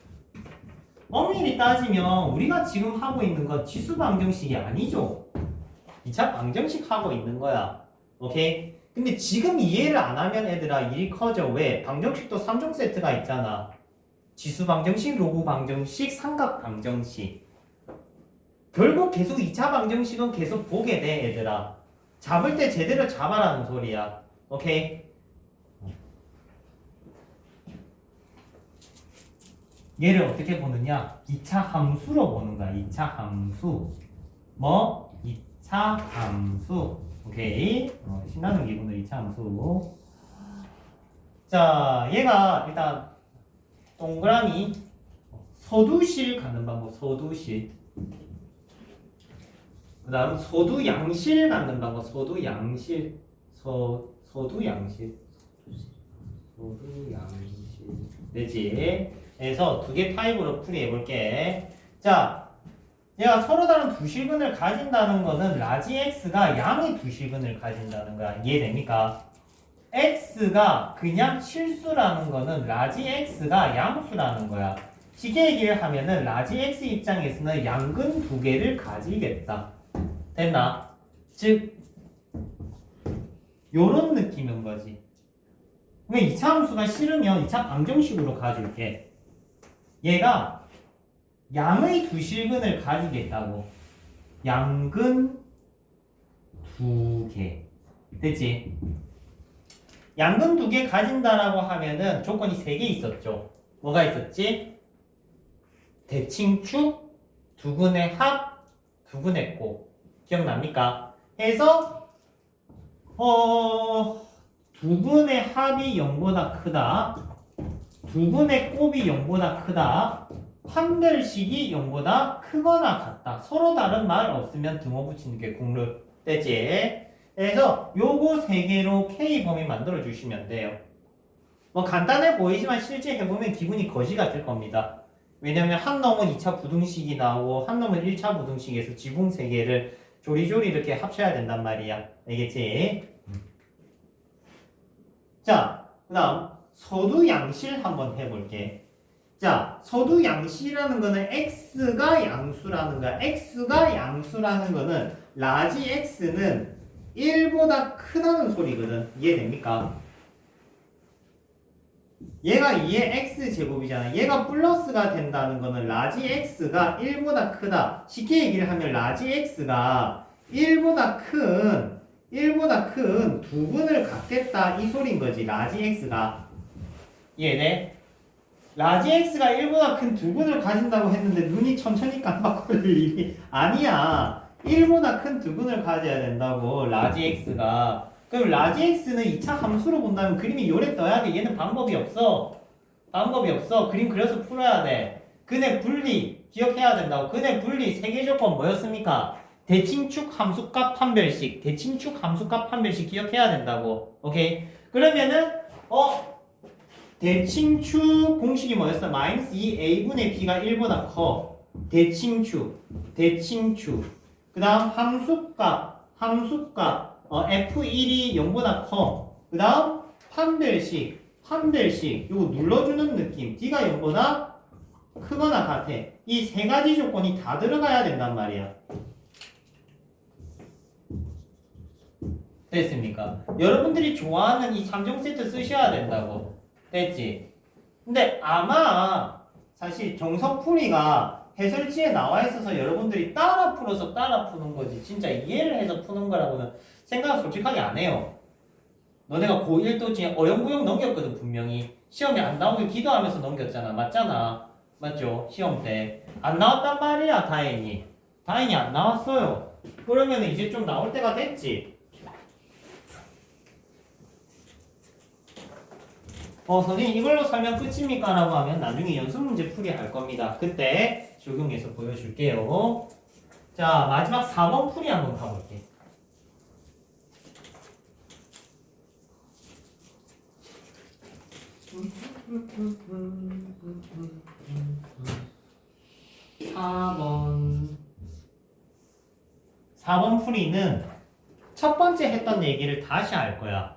엄밀히 따지면 우리가 지금 하고 있는 건 지수 방정식이 아니죠. 2차 방정식 하고 있는 거야. 오케이? 근데 지금 이해를 안 하면 애들아 일이 커져. 왜? 방정식도 3종 세트가 있잖아. 지수 방정식, 로그 방정식, 삼각 방정식. 결국 계속 2차 방정식은 계속 보게 돼 애들아. 잡을 때 제대로 잡아라는 소리야. 오케이? 얘를 어떻게 보느냐? 2차 함수로 보는 거야. 2차 함수. 2차 함수. 오케이. 신나는 기분으로 2차 함수. 자, 얘가 일단 동그라미 서두실 갖는 방법. 서두실. 그 다음 서두양실 갖는 방법. 서두양실. 서두양실. 되지? 그래서 두 개 타입으로 풀이해볼게. 자, 얘가 서로 다른 두 실근을 가진다는 거는 라지 X가 양의 두 실근을 가진다는 거야. 이해됩니까? x가 그냥 실수라는 거는 라지 x가 양수라는 거야. 쉽게 얘기를 하면은 라지 x 입장에서는 양근 두 개를 가지겠다. 됐나? 즉 요런 느낌인 거지. 그럼 2차 함수가 싫으면 2차 방정식으로 가줄게. 얘가 양의 두 실근을 가지겠다고. 양근 두 개. 됐지? 양근 두 개 가진다라고 하면은 조건이 세 개 있었죠. 뭐가 있었지? 대칭축, 두근의 합, 두근의 곱. 기억납니까? 해서 두근의 합이 0보다 크다. 두근의 곱이 0보다 크다. 판별식이 0보다 크거나 같다. 서로 다른 말 없으면 등호 붙이는 게 국룰. 됐지? 그래서 요거 세 개로 K 범위 만들어 주시면 돼요. 뭐 간단해 보이지만 실제 해보면 기분이 거지 같을 겁니다. 왜냐면 한 놈은 2차 부등식이 나오고 한 놈은 1차 부등식에서 지붕 세 개를 조리조리 이렇게 합쳐야 된단 말이야. 알겠지? 자, 그 다음 서두 양실 한번 해볼게. 자, 서두 양실이라는 거는 x가 양수라는 거야. x가 양수라는 거는 라지 x는 1보다 크다는 소리거든. 이해됩니까? 얘가 2의 x제곱이잖아. 얘가 플러스가 된다는 거는 라지 x가 1보다 크다. 쉽게 얘기를 하면 라지 x가 1보다 큰 두근을 갖겠다 이 소린 거지. 라지 x가. 이해돼? 라지 x가 1보다 큰 두근을 가진다고 했는데 눈이 천천히 깜빡거릴 일이 아니야. 1보다 큰 두근을 가져야 된다고. 라지 x가. 그럼 라지 x는 2차 함수로 본다면 그림이 요래 떠야 돼. 얘는 방법이 없어. 그림 그려서 풀어야 돼. 근의 분리 기억해야 된다고. 근의 분리 세개 조건 뭐였습니까? 대칭축 함수값 판별식. 기억해야 된다고. 오케이? 그러면은 대칭축 공식이 뭐였어? 마이너스 2a분의 b가 1보다 커. 대칭축. 그 다음 함수값 f1이 0보다 커. 그 다음 판별식 요거 눌러주는 느낌. d가 0보다 크거나 같아. 이 세 가지 조건이 다 들어가야 된단 말이야. 됐습니까? 여러분들이 좋아하는 이 3종 세트 쓰셔야 된다고. 됐지? 근데 아마 사실 정석풀이가 해설지에 나와 있어서 여러분들이 따라 푸는 거지 진짜 이해를 해서 푸는 거라고는 생각을 솔직하게 안 해요. 너네가 고1 또지 어영부영 넘겼거든. 분명히 시험에 안 나오길 기도하면서 넘겼잖아. 맞죠? 시험 때 안 나왔단 말이야. 다행히 안 나왔어요. 그러면 이제 좀 나올 때가 됐지. 선생님 이걸로 설명 끝입니까? 라고 하면 나중에 연습 문제 풀이 할 겁니다. 그때 적용해서 보여줄게요. 자, 마지막 4번 풀이 한번 가볼게. (4번) 풀이는 첫 번째 했던 얘기를 다시 할 거야.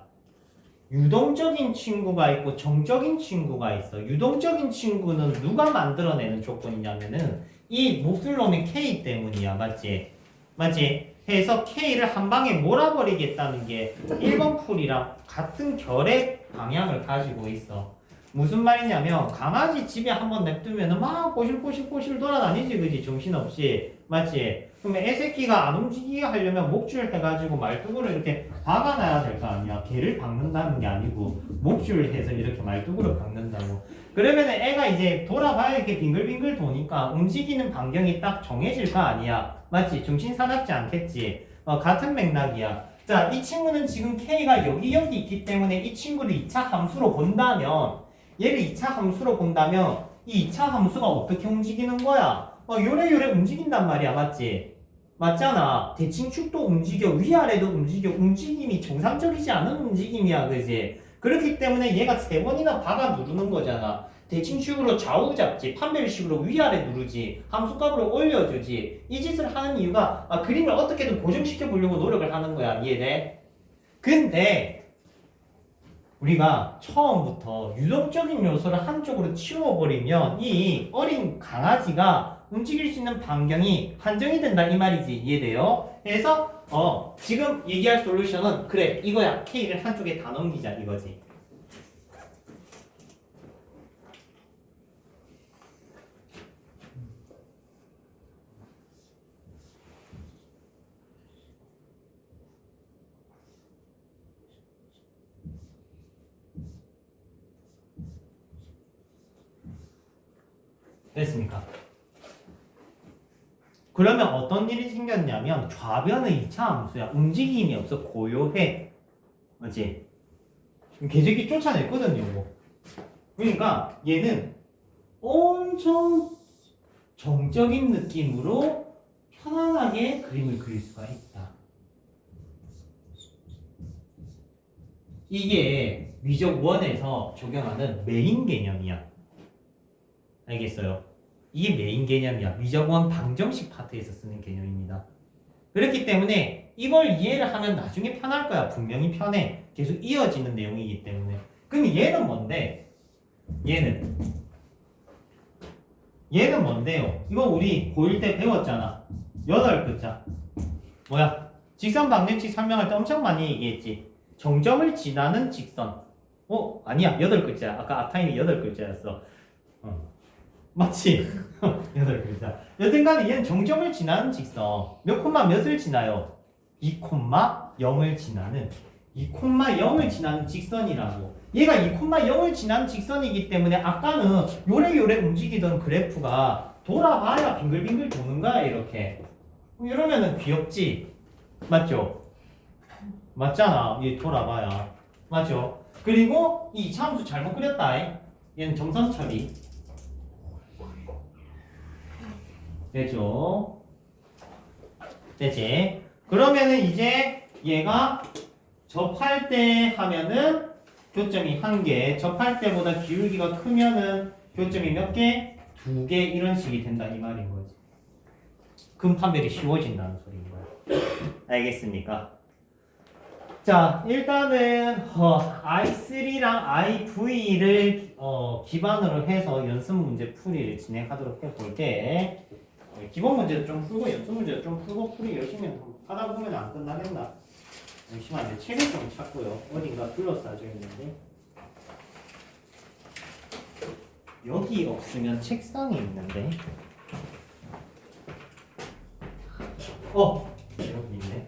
유동적인 친구가 있고 정적인 친구가 있어. 유동적인 친구는 누가 만들어내는 조건이냐면은 이 몹쓸 놈의 K 때문이야. 맞지? 해서 K를 한 방에 몰아버리겠다는 게 1번 풀이랑 같은 결의 방향을 가지고 있어. 무슨 말이냐면 강아지 집에 한번 냅두면은 막 꼬실꼬실 돌아다니지. 그지? 정신없이. 맞지? 그러면 애새끼가 안 움직이게 하려면 목줄 해가지고 말뚝으로 이렇게 박아놔야 될 거 아니야. 개를 박는다는 게 아니고 목줄 해서 이렇게 말뚝으로 박는다고. 그러면 애가 이제 돌아봐야 이렇게 빙글빙글 도니까 움직이는 반경이 딱 정해질 거 아니야. 맞지? 정신 사납지 않겠지? 같은 맥락이야. 자, 이 친구는 지금 K가 여기 있기 때문에 이 친구를 2차 함수로 본다면 얘를 2차 함수로 본다면 이 2차 함수가 어떻게 움직이는 거야? 요래 움직인단 말이야. 맞잖아. 대칭축도 움직여, 위아래도 움직여. 움직임이 정상적이지 않은 움직임이야. 그지? 그렇기 때문에 얘가 3번이나 박아 누르는 거잖아. 대칭축으로 좌우 잡지, 판별식으로 위아래 누르지, 함수값으로 올려주지. 이 짓을 하는 이유가 그림을 어떻게든 고정시켜 보려고 노력을 하는 거야. 이해돼? 근데 우리가 처음부터 유동적인 요소를 한쪽으로 치워버리면 이 어린 강아지가 움직일 수 있는 반경이 한정이 된다 이 말이지. 이해돼요? 그래서 지금 얘기할 솔루션은 그래 이거야. K를 한쪽에 다 넘기자 이거지. 됐습니까? 그러면 어떤 일이 생겼냐면 좌변의 2차 함수야. 움직임이 없어. 고요해. 맞지? 계속이 쫓아냈거든요. 이거. 그러니까 얘는 엄청 정적인 느낌으로 편안하게 그림을 그릴 수가 있다. 이게 위적 1에서 적용하는 메인 개념이야. 알겠어요? 이게 메인 개념이야. 위적 1 방정식 파트에서 쓰는 개념입니다. 그렇기 때문에 이걸 이해를 하면 나중에 편할 거야. 분명히 편해. 계속 이어지는 내용이기 때문에. 그럼 얘는 뭔데? 얘는 뭔데요? 이거 우리 고1 때 배웠잖아. 8글자. 뭐야? 직선 방정식 설명할 때 엄청 많이 얘기했지. 정점을 지나는 직선. 아니야. 8글자야. 아까 앞타임이 8글자였어. 맞지? 8글자. 여튼간에 얘는 정점을 지나는 직선. 몇 콤마 몇을 지나요? 2,0을 지나는 2,0을 지나는 직선이라고. 얘가 2,0을 지나는 직선이기 때문에 아까는 요래요래 움직이던 그래프가 돌아봐야 빙글빙글 도는 거야 이렇게. 이러면은 귀엽지? 맞죠? 맞잖아. 얘 돌아봐야. 맞죠? 그리고 이 참수 잘못 그렸다. 얘는 점선 처리. 되죠? 되지? 그러면은 이제 얘가 접할 때 하면은 교점이 1개, 접할 때보다 기울기가 크면은 교점이 몇 개? 2개 이런 식이 된다 이 말인 거지. 금 판별이 쉬워진다는 소리인 거야. 알겠습니까? 자, 일단은 I3랑 IV를 기반으로 해서 연습 문제 풀이를 진행하도록 해볼게. 기본 문제도 좀 풀고 연습 문제도 좀 풀고 풀이 열심히 하다 보면 안 끝나겠나? 잠시만요. 책을 좀 찾고요. 어딘가 둘러싸져 있는데 여기 없으면 책상에 있는데 여기 있네.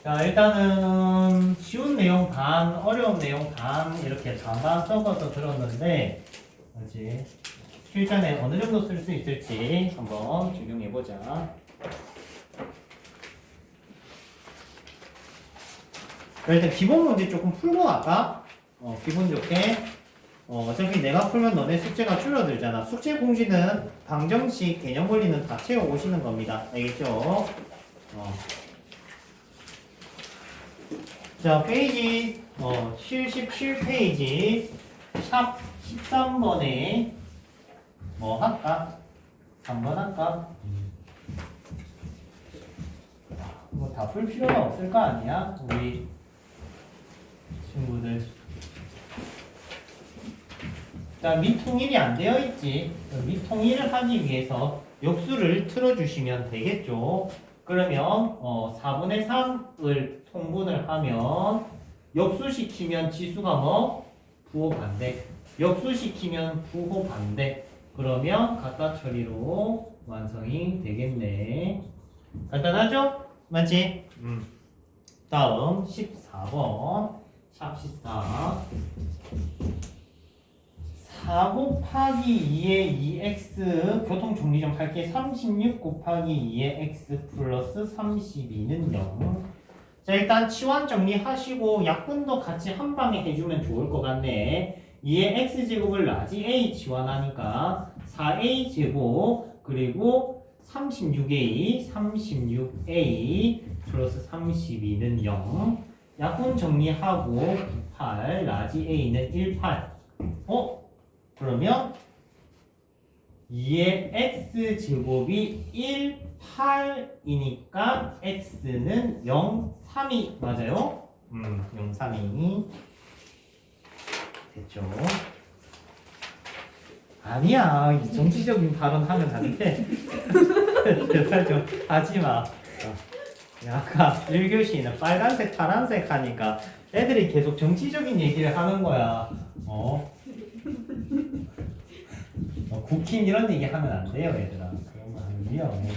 자, 일단은 쉬운 내용 반, 어려운 내용 반 이렇게 반반 섞어서 들었는데 뭐지? 실전에 어느 정도 쓸 수 있을지 한번 적용해보자. 일단 기본 문제 조금 풀고 갈까? 기분 좋게. 어차피 내가 풀면 너네 숙제가 줄어들잖아. 숙제 공지는 방정식, 개념 원리는 다 채워오시는 겁니다. 알겠죠? 자, 페이지 77페이지 샵 13번에 뭐 할까? 3번 할까? 뭐 다 풀 필요는 없을 거 아니야? 우리 친구들. 자, 미통일이 안 되어 있지. 미통일을 하기 위해서 역수를 틀어주시면 되겠죠. 그러면 4분의 3을 통분을 하면 역수시키면 지수가 뭐? 부호 반대. 역수시키면 부호 반대. 그러면 각각 처리로 완성이 되겠네. 간단하죠? 맞지? 다음 14번 샵 14 4 곱하기 2의 2x 교통 정리 좀 할게. 36 곱하기 2의 x 플러스 32는 0. 자, 일단 치환 정리하시고 약분도 같이 한 방에 해주면 좋을 것 같네. 2의 x제곱을 라지 a 치환하니까 4a 제곱 그리고 36a 플러스 32는 0. 약분 정리하고 8, 라지 A는 1, 8. 그러면 2의 x제곱이 1, 8이니까 x는 0, 3이 맞아요? 0, 3이 됐죠? 아니야, 이 정치적인 발언하면 안 돼. 제발 좀 하지 마. 아까 1교시는 빨간색, 파란색 하니까 애들이 계속 정치적인 얘기를 하는 거야. 국힘 이런 얘기 하면 안 돼요, 얘들아. 그러면 위험해.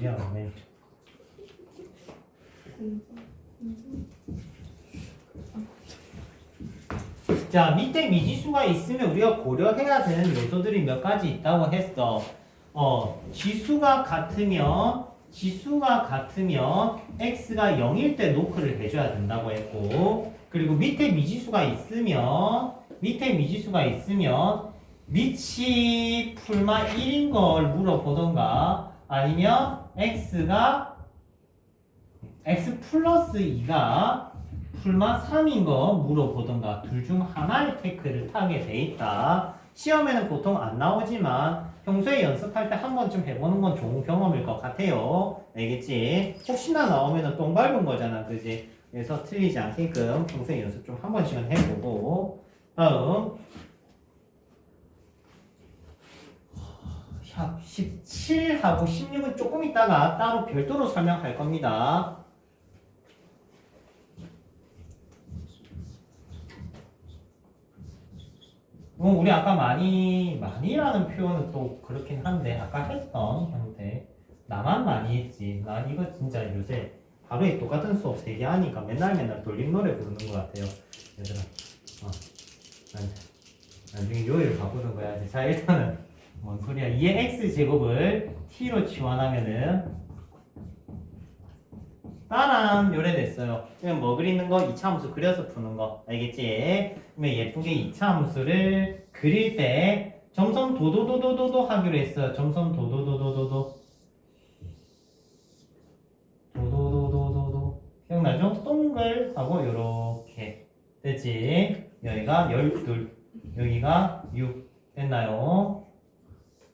위험해. 자, 밑에 미지수가 있으면 우리가 고려해야 되는 요소들이 몇 가지 있다고 했어. 지수가 같으면 x가 0일 때 노크를 해줘야 된다고 했고, 그리고 밑에 미지수가 있으면 밑이 풀마 1인 걸 물어보던가, 아니면 x가 x 플러스 2가 풀마 3인 거 물어보던가 둘 중 하나의 태클을 타게 돼 있다. 시험에는 보통 안 나오지만 평소에 연습할 때 한 번쯤 해보는 건 좋은 경험일 것 같아요. 알겠지? 혹시나 나오면 똥 밟은 거잖아, 그지? 그래서 틀리지 않게끔 평소에 연습 좀 한 번씩은 해보고. 다음 17하고 16은 조금 있다가 따로 별도로 설명할 겁니다. 우리 아까 많이라는 표현은 또 그렇긴 한데 아까 했던 형태 나만 많이 했지. 난 이거 진짜 요새 하루에 똑같은 수업 3개 하니까 맨날 돌림 노래 부르는 것 같아요. 얘들아 나중에 요일을 바꾸는 거야. 자, 일단은 뭔 소리야. 2의 x제곱을 t로 치환하면은 따란 요래됐어요. 그냥 뭐 그리는 거 2차 함수 그려서 푸는 거 알겠지? 그러면 예쁘게 2차 함수를 그릴 때 점선 도도도도도도 하기로 했어요. 점선 도도도도도도 도도도도도도 기억나죠? 동글 하고 요렇게 됐지? 여기가 12 여기가 6 됐나요?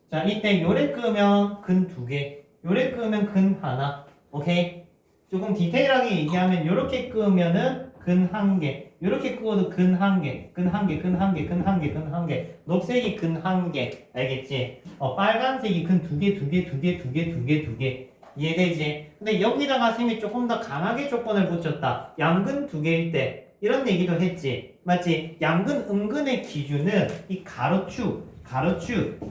자, 이때 요래 끄면 근 2개 요래 끄면 근 하나. 오케이? 조금 디테일하게 얘기하면 요렇게 끄면은 근 1개 요렇게 끄어도 근 1개 근 1개 근 1개 근 1개 근 1개 녹색이 근 1개 알겠지? 빨간색이 근 2개 2개 2개 2개 2개 2개 이해되지? 근데 여기다가 쌤이 조금 더 강하게 조건을 붙였다. 양근 2개일 때 이런 얘기도 했지 맞지? 양근 은근의 기준은 이 가로축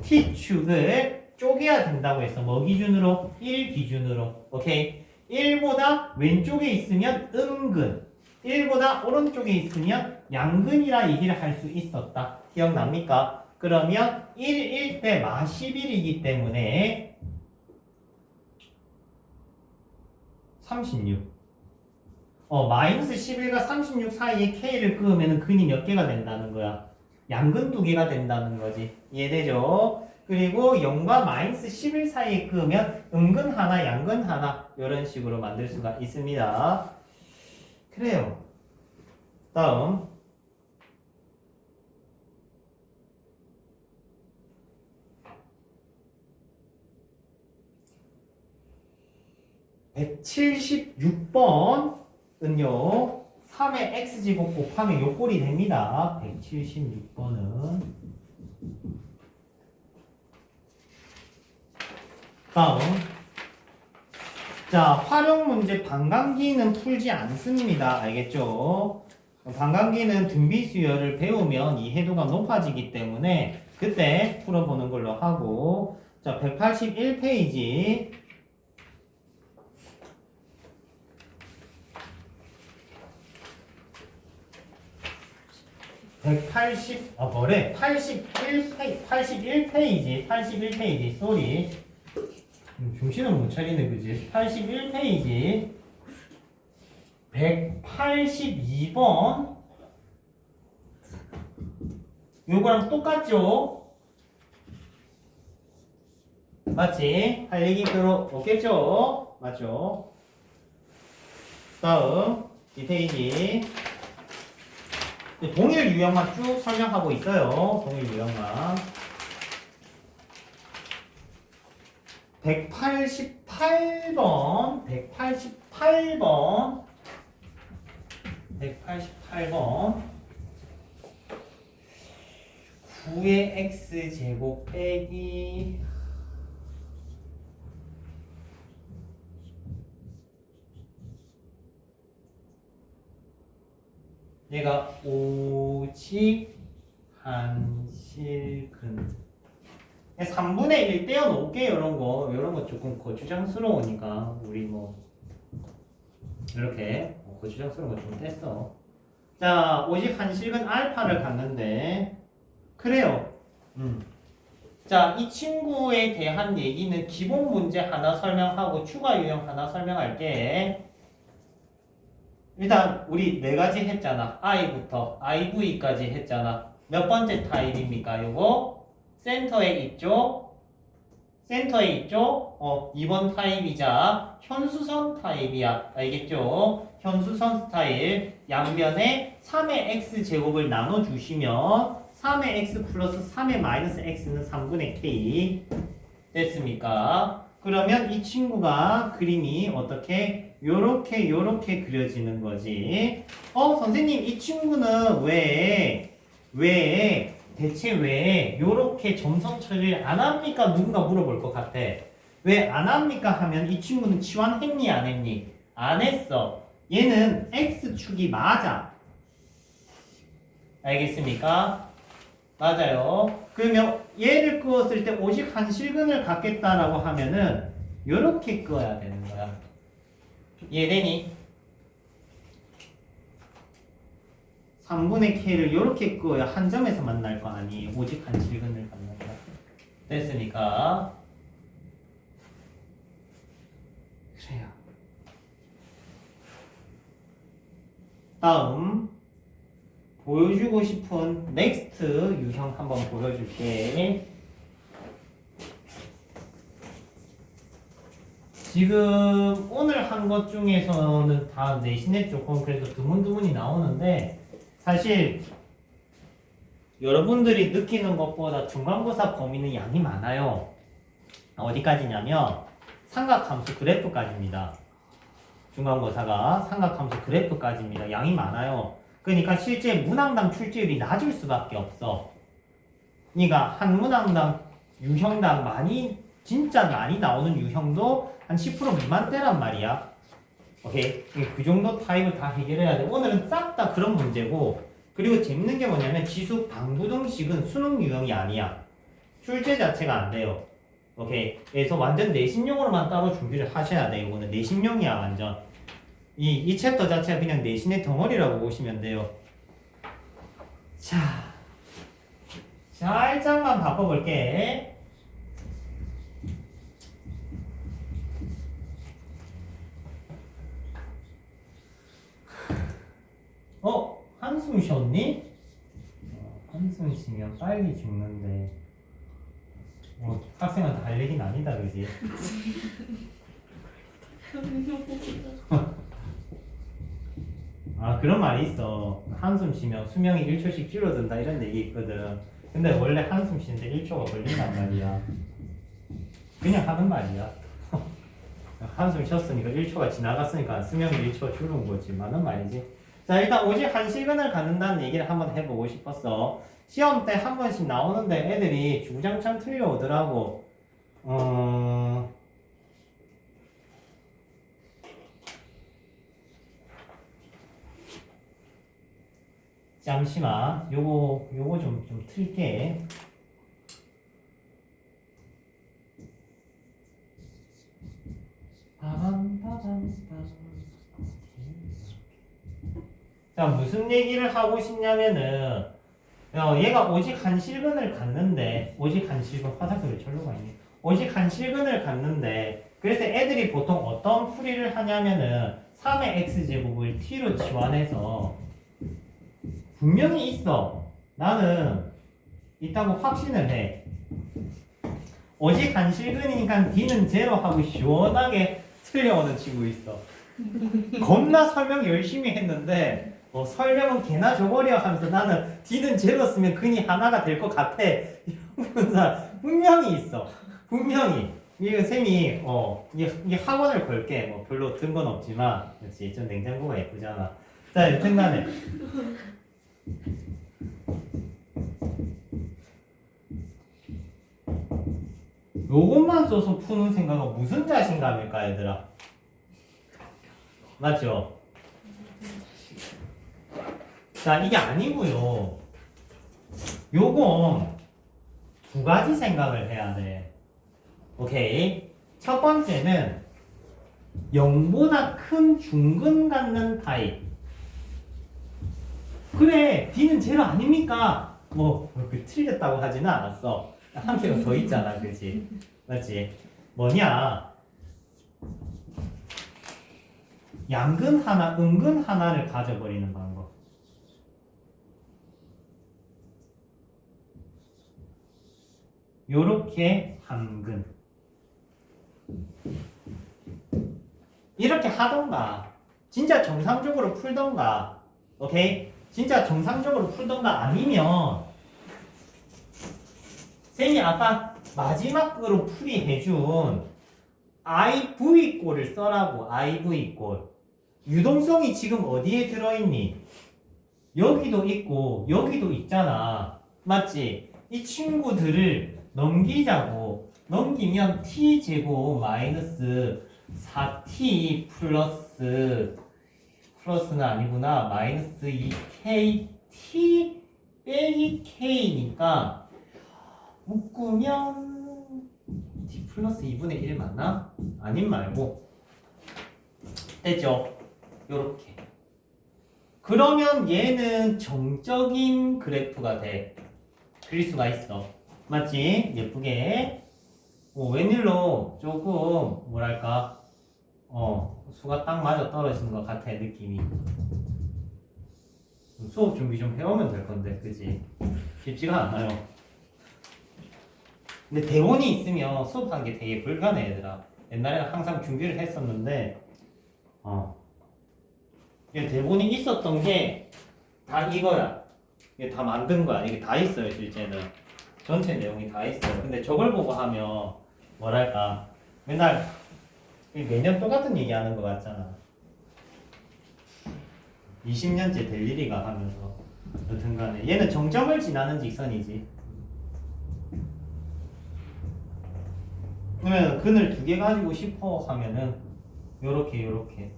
T축을 쪼개야 된다고 했어. 뭐 기준으로? 1 기준으로. 오케이? 1보다 왼쪽에 있으면 은근 1보다 오른쪽에 있으면 양근이라 얘기를 할 수 있었다. 기억납니까? 그러면 1일 때 마 11이기 때문에 36 마이너스 11과 36 사이에 K를 끄으면 근이 몇 개가 된다는 거야? 양근 2개가 된다는 거지. 이해되죠? 그리고 0과 마이너스 11 사이에 끄면 은근 하나, 양근 하나 이런 식으로 만들 수가 있습니다. 그래요. 다음 176번은요 3의 x제곱 곱하면 요 꼴이 됩니다. 176번은 다음 자, 활용 문제 반감기는 풀지 않습니다. 알겠죠? 반감기는 등비수열을 배우면 이해도가 높아지기 때문에 그때 풀어보는 걸로 하고 자, 181페이지 81페이지 쏘리 정신을 못 차리네 그지? 81페이지 182번 요거랑 똑같죠? 맞지? 할 얘기 별로 없겠죠? 맞죠? 다음 이 페이지 동일 유형만 쭉 설명하고 있어요. 동일 유형만 188번 9의 x제곱 빼기 얘가 오직 한실근 3분의 1 떼어 놓을게요. 이런 거 조금 거추장스러우니까 우리 뭐 이렇게 거추장스러운 거 좀 뗐어. 자, 오직 한실근 알파를 갖는데 그래요. 자, 이 친구에 대한 얘기는 기본 문제 하나 설명하고 추가 유형 하나 설명할게. 일단 우리 네 가지 했잖아. i부터 iv까지 했잖아. 몇 번째 타입입니까? 요거 센터에 있죠? 2번 타입이자 현수선 타입이야. 알겠죠? 현수선 스타일 양변에 3의 x제곱을 나눠주시면 3의 x 플러스 3의 마이너스 x는 3분의 k 됐습니까? 그러면 이 친구가 그림이 어떻게 요렇게 그려지는 거지. 선생님 이 친구는 대체 왜 요렇게 점선 처리를 안 합니까? 누군가 물어볼 것 같아. 왜 안 합니까? 하면 이 친구는 치환했니 안 했니? 안 했어. 얘는 x축이 맞아. 알겠습니까? 맞아요. 그러면 얘를 그었을 때 오직 한실근을 갖겠다라고 하면은 요렇게 그어야 되는 거야. 이해되니? 3분의 k를 요렇게 그어야 한 점에서 만날 거 아니. 오직 한실근을 갖는 거야. 됐으니까 그래요. 다음 보여주고 싶은 넥스트 유형 한번 보여줄게. 지금 오늘 한 것 중에서는 다 내신에 조금 그래도 드문드문이 나오는데 사실 여러분들이 느끼는 것보다 중간고사 범위는 양이 많아요. 어디까지냐면 삼각함수 그래프까지입니다. 중간고사가 삼각함수 그래프까지입니다. 양이 많아요. 그러니까 실제 문항당 출제율이 낮을 수밖에 없어. 그러니까 한 문항당 유형당 진짜 많이 나오는 유형도 한 10% 미만대란 말이야. 오케이? 그 정도 타입을 다 해결해야 돼. 오늘은 싹 다 그런 문제고, 그리고 재밌는 게 뭐냐면 지수 방부등식은 수능 유형이 아니야. 출제 자체가 안 돼요. 오케이? 그래서 완전 내신용으로만 따로 준비를 하셔야 돼. 이거는 내신용이야 완전. 이 챕터 자체가 그냥 내신의 덩어리라고 보시면 돼요. 자, 살짝만 바꿔볼게. 한숨 쉬었니? 한숨 쉬면 빨리 죽는데 학생한테 할 얘기는 아니다, 그지? 그런 말이 있어. 한숨 쉬면 수명이 1초씩 줄어든다 이런 얘기 있거든. 근데 원래 한숨 쉬는데 1초가 걸린단 말이야. 그냥 하는 말이야. 한숨 쉬었으니까 1초가 지나갔으니까 수명이 1초 줄은 거지. 맞는 말이지. 자, 일단 오직 한실근을 갖는다는 얘기를 한번 해보고 싶었어. 시험 때 한 번씩 나오는데 애들이 주구장창 틀려오더라고. 잠시만, 요거 좀 틀게. 자, 무슨 얘기를 하고 싶냐면은, 얘가 오직 한실근을 갖는데, 오직 한실근, 화살표 왜 절로 가 있니? 오직 한실근을 갖는데, 그래서 애들이 보통 어떤 풀이를 하냐면은, 3의 x제곱을 t로 치환해서, 분명히 있어. 나는 있다고 확신을 해. 오직 한실근이니까 d는 제로 하고 시원하게 틀려오는 친구 있어. 겁나 설명 열심히 했는데 설명은 개나 줘버려 하면서 나는 D는 제로 쓰면 근이 하나가 될 것 같아. 이런 사람 분명히 있어. 분명히. 이거 쌤이 이 학원을 걸게. 뭐 별로 든 건 없지만 그렇지 좀 냉장고가 예쁘잖아. 자 여튼간에 요것만 써서 푸는 생각은 무슨 자신감일까 얘들아? 맞죠? 자 이게 아니고요. 요건 두 가지 생각을 해야 돼. 오케이. 첫 번째는 0보다 큰 중근 갖는 타입. 그래 D는 제로 아닙니까? 뭐 틀렸다고 하지는 않았어. 한 개가 더 있잖아, 그치? 맞지? 뭐냐? 양근 하나, 음근 하나를 가져버리는 방법. 요렇게 한근. 이렇게 하던가, 진짜 정상적으로 풀던가, 오케이? 진짜 정상적으로 풀던가 아니면, 쌤이 아까 마지막으로 풀이해준 IV꼴을 써라고, IV꼴. 유동성이 지금 어디에 들어있니? 여기도 있고, 여기도 있잖아. 맞지? 이 친구들을 넘기자고. 넘기면 t제곱 마이너스 4t 플러스는 아니구나. 마이너스 2k t 빼기 k니까 묶으면 t 플러스 2분의 1 맞나? 아님 말고 됐죠? 요렇게. 그러면 얘는 정적인 그래프가 돼. 그릴 수가 있어. 맞지? 예쁘게. 웬일로 조금 뭐랄까 수가 딱 맞아 떨어지는 것 같아 느낌이. 수업 준비 좀 해오면 될 건데 그지? 쉽지가 않아요. 근데 대본이 있으면 수업하는 게 되게 불편해 얘들아. 옛날에는 항상 준비를 했었는데 이게 대본이 있었던 게 다 이거야. 이게 다 만든 거야. 이게 다 있어요 실제는. 전체 내용이 다 있어요. 근데 저걸 보고 하면 뭐랄까 맨날 매년 똑같은 얘기하는 것 같잖아. 20년째 될 일이가 하면서. 여튼간에 얘는 정점을 지나는 직선이지. 그러면 근을 두 개 가지고 싶어 하면은 요렇게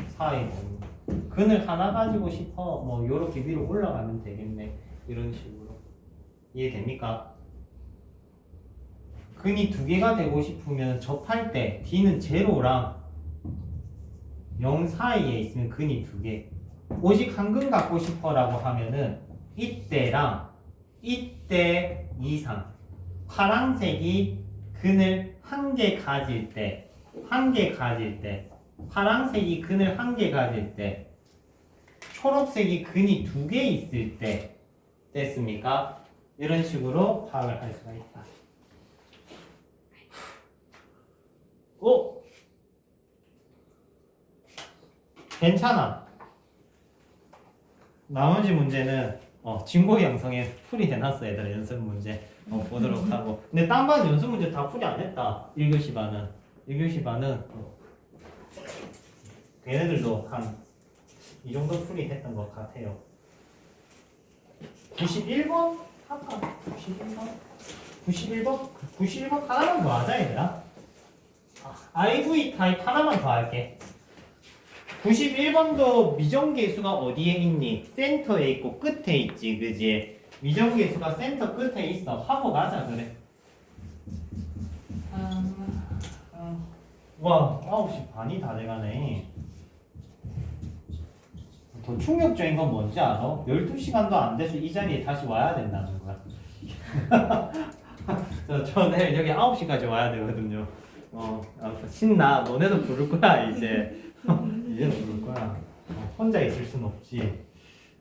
사이 근을 하나 가지고 싶어 뭐 요렇게 위로 올라가면 되겠네. 이런 식으로. 이해됩니까? 근이 두 개가 되고 싶으면 접할 때 D는 제로랑 0 사이에 있으면 근이 두 개. 오직 한 근 갖고 싶어라고 하면은 이때랑 이때 이상. 파란색이 근을 한 개 가질 때, 파란색이 근을 한 개 가질 때, 초록색이 근이 두 개 있을 때 됐습니까? 이런 식으로 파악을 할 수가 있다. 괜찮아. 나머지 문제는 진고 영상에 풀이 해놨어. 얘들아 연습 문제 보도록 하고. 근데 딴 반 연습 문제 다 풀이 안 했다. 1교시 반은 얘네들도 한 이 정도 풀이 했던 것 같아요. 91번 할까? 91번 하나만 더 하자 얘들아. IV 타입 하나만 더 할게. 91번도 미정계수가 어디에 있니? 센터에 있고 끝에 있지, 그지? 미정계수가 센터 끝에 있어. 하고 가자, 그래. 와, 9시 반이 다 돼가네. 더 충격적인 건 뭔지 알아? 12시간도 안 돼서 이 자리에 다시 와야 된다는 거야. 저 내일 여기 9시까지 와야 되거든요. 신나. 너네도 부를 거야, 이제. 이제 부를 거야. 혼자 있을 순 없지.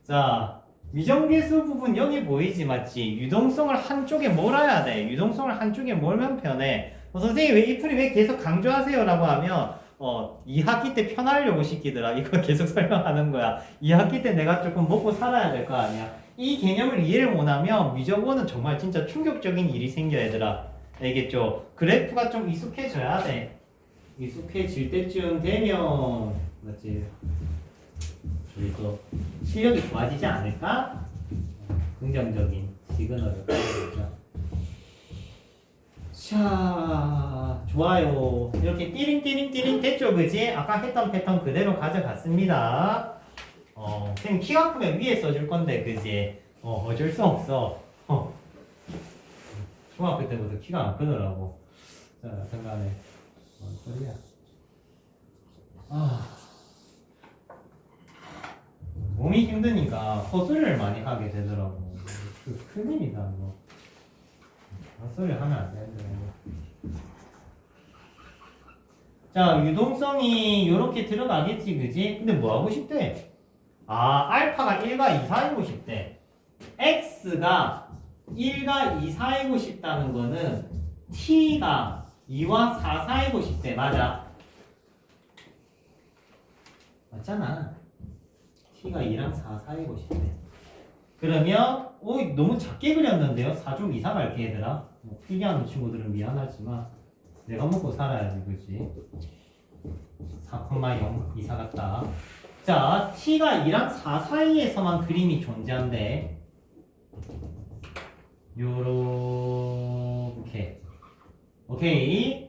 자, 미정계수 부분 여기 보이지, 맞지? 유동성을 한쪽에 몰아야 돼. 유동성을 한쪽에 몰면 편해. 선생님 왜 이 풀이 왜 계속 강조하세요? 라고 하면 2학기 때 편하려고 시키더라. 이거 계속 설명하는 거야. 2학기 때 내가 조금 먹고 살아야 될 거 아니야. 이 개념을 이해를 못하면 미적원은 정말 진짜 충격적인 일이 생겨 얘들아. 알겠죠? 그래프가 좀 익숙해져야 돼. 익숙해질 때쯤 되면 맞지? 그리고 실력이 좋아지지 않을까? 긍정적인 시그널을 보여주죠. 자, 좋아요. 이렇게 띠링띠링띠링 됐죠, 그지? 아까 했던 패턴 그대로 가져갔습니다. 선생님 키가 크면 위에 써줄 건데, 그지? 어쩔 수 없어. 중학교 때부터 키가 안 크더라고. 자, 잠깐에. 뭔 소리야? 몸이 힘드니까 헛소리를 많이 하게 되더라고. 큰일이다, 뭐. 헛소리 하면 안 되는데. 자, 유동성이 요렇게 들어가겠지, 그지? 근데 뭐 하고 싶대? 알파가 1과 2 사이고 싶대. x가 1과 2 사이고 싶다는 거는 t가 2와 4 사이고 싶대. 맞아. 맞잖아. t가 2랑 4 사이고 싶대. 그러면 너무 작게 그렸는데요. 4중 이사 갈게 얘들아. 필기하는 친구들은 미안하지만 내가 먹고 살아야지, 그치? 4,0 이사 갔다. 자, t가 2랑 4 사이에서만 그림이 존재한대. 요렇게. 오케이.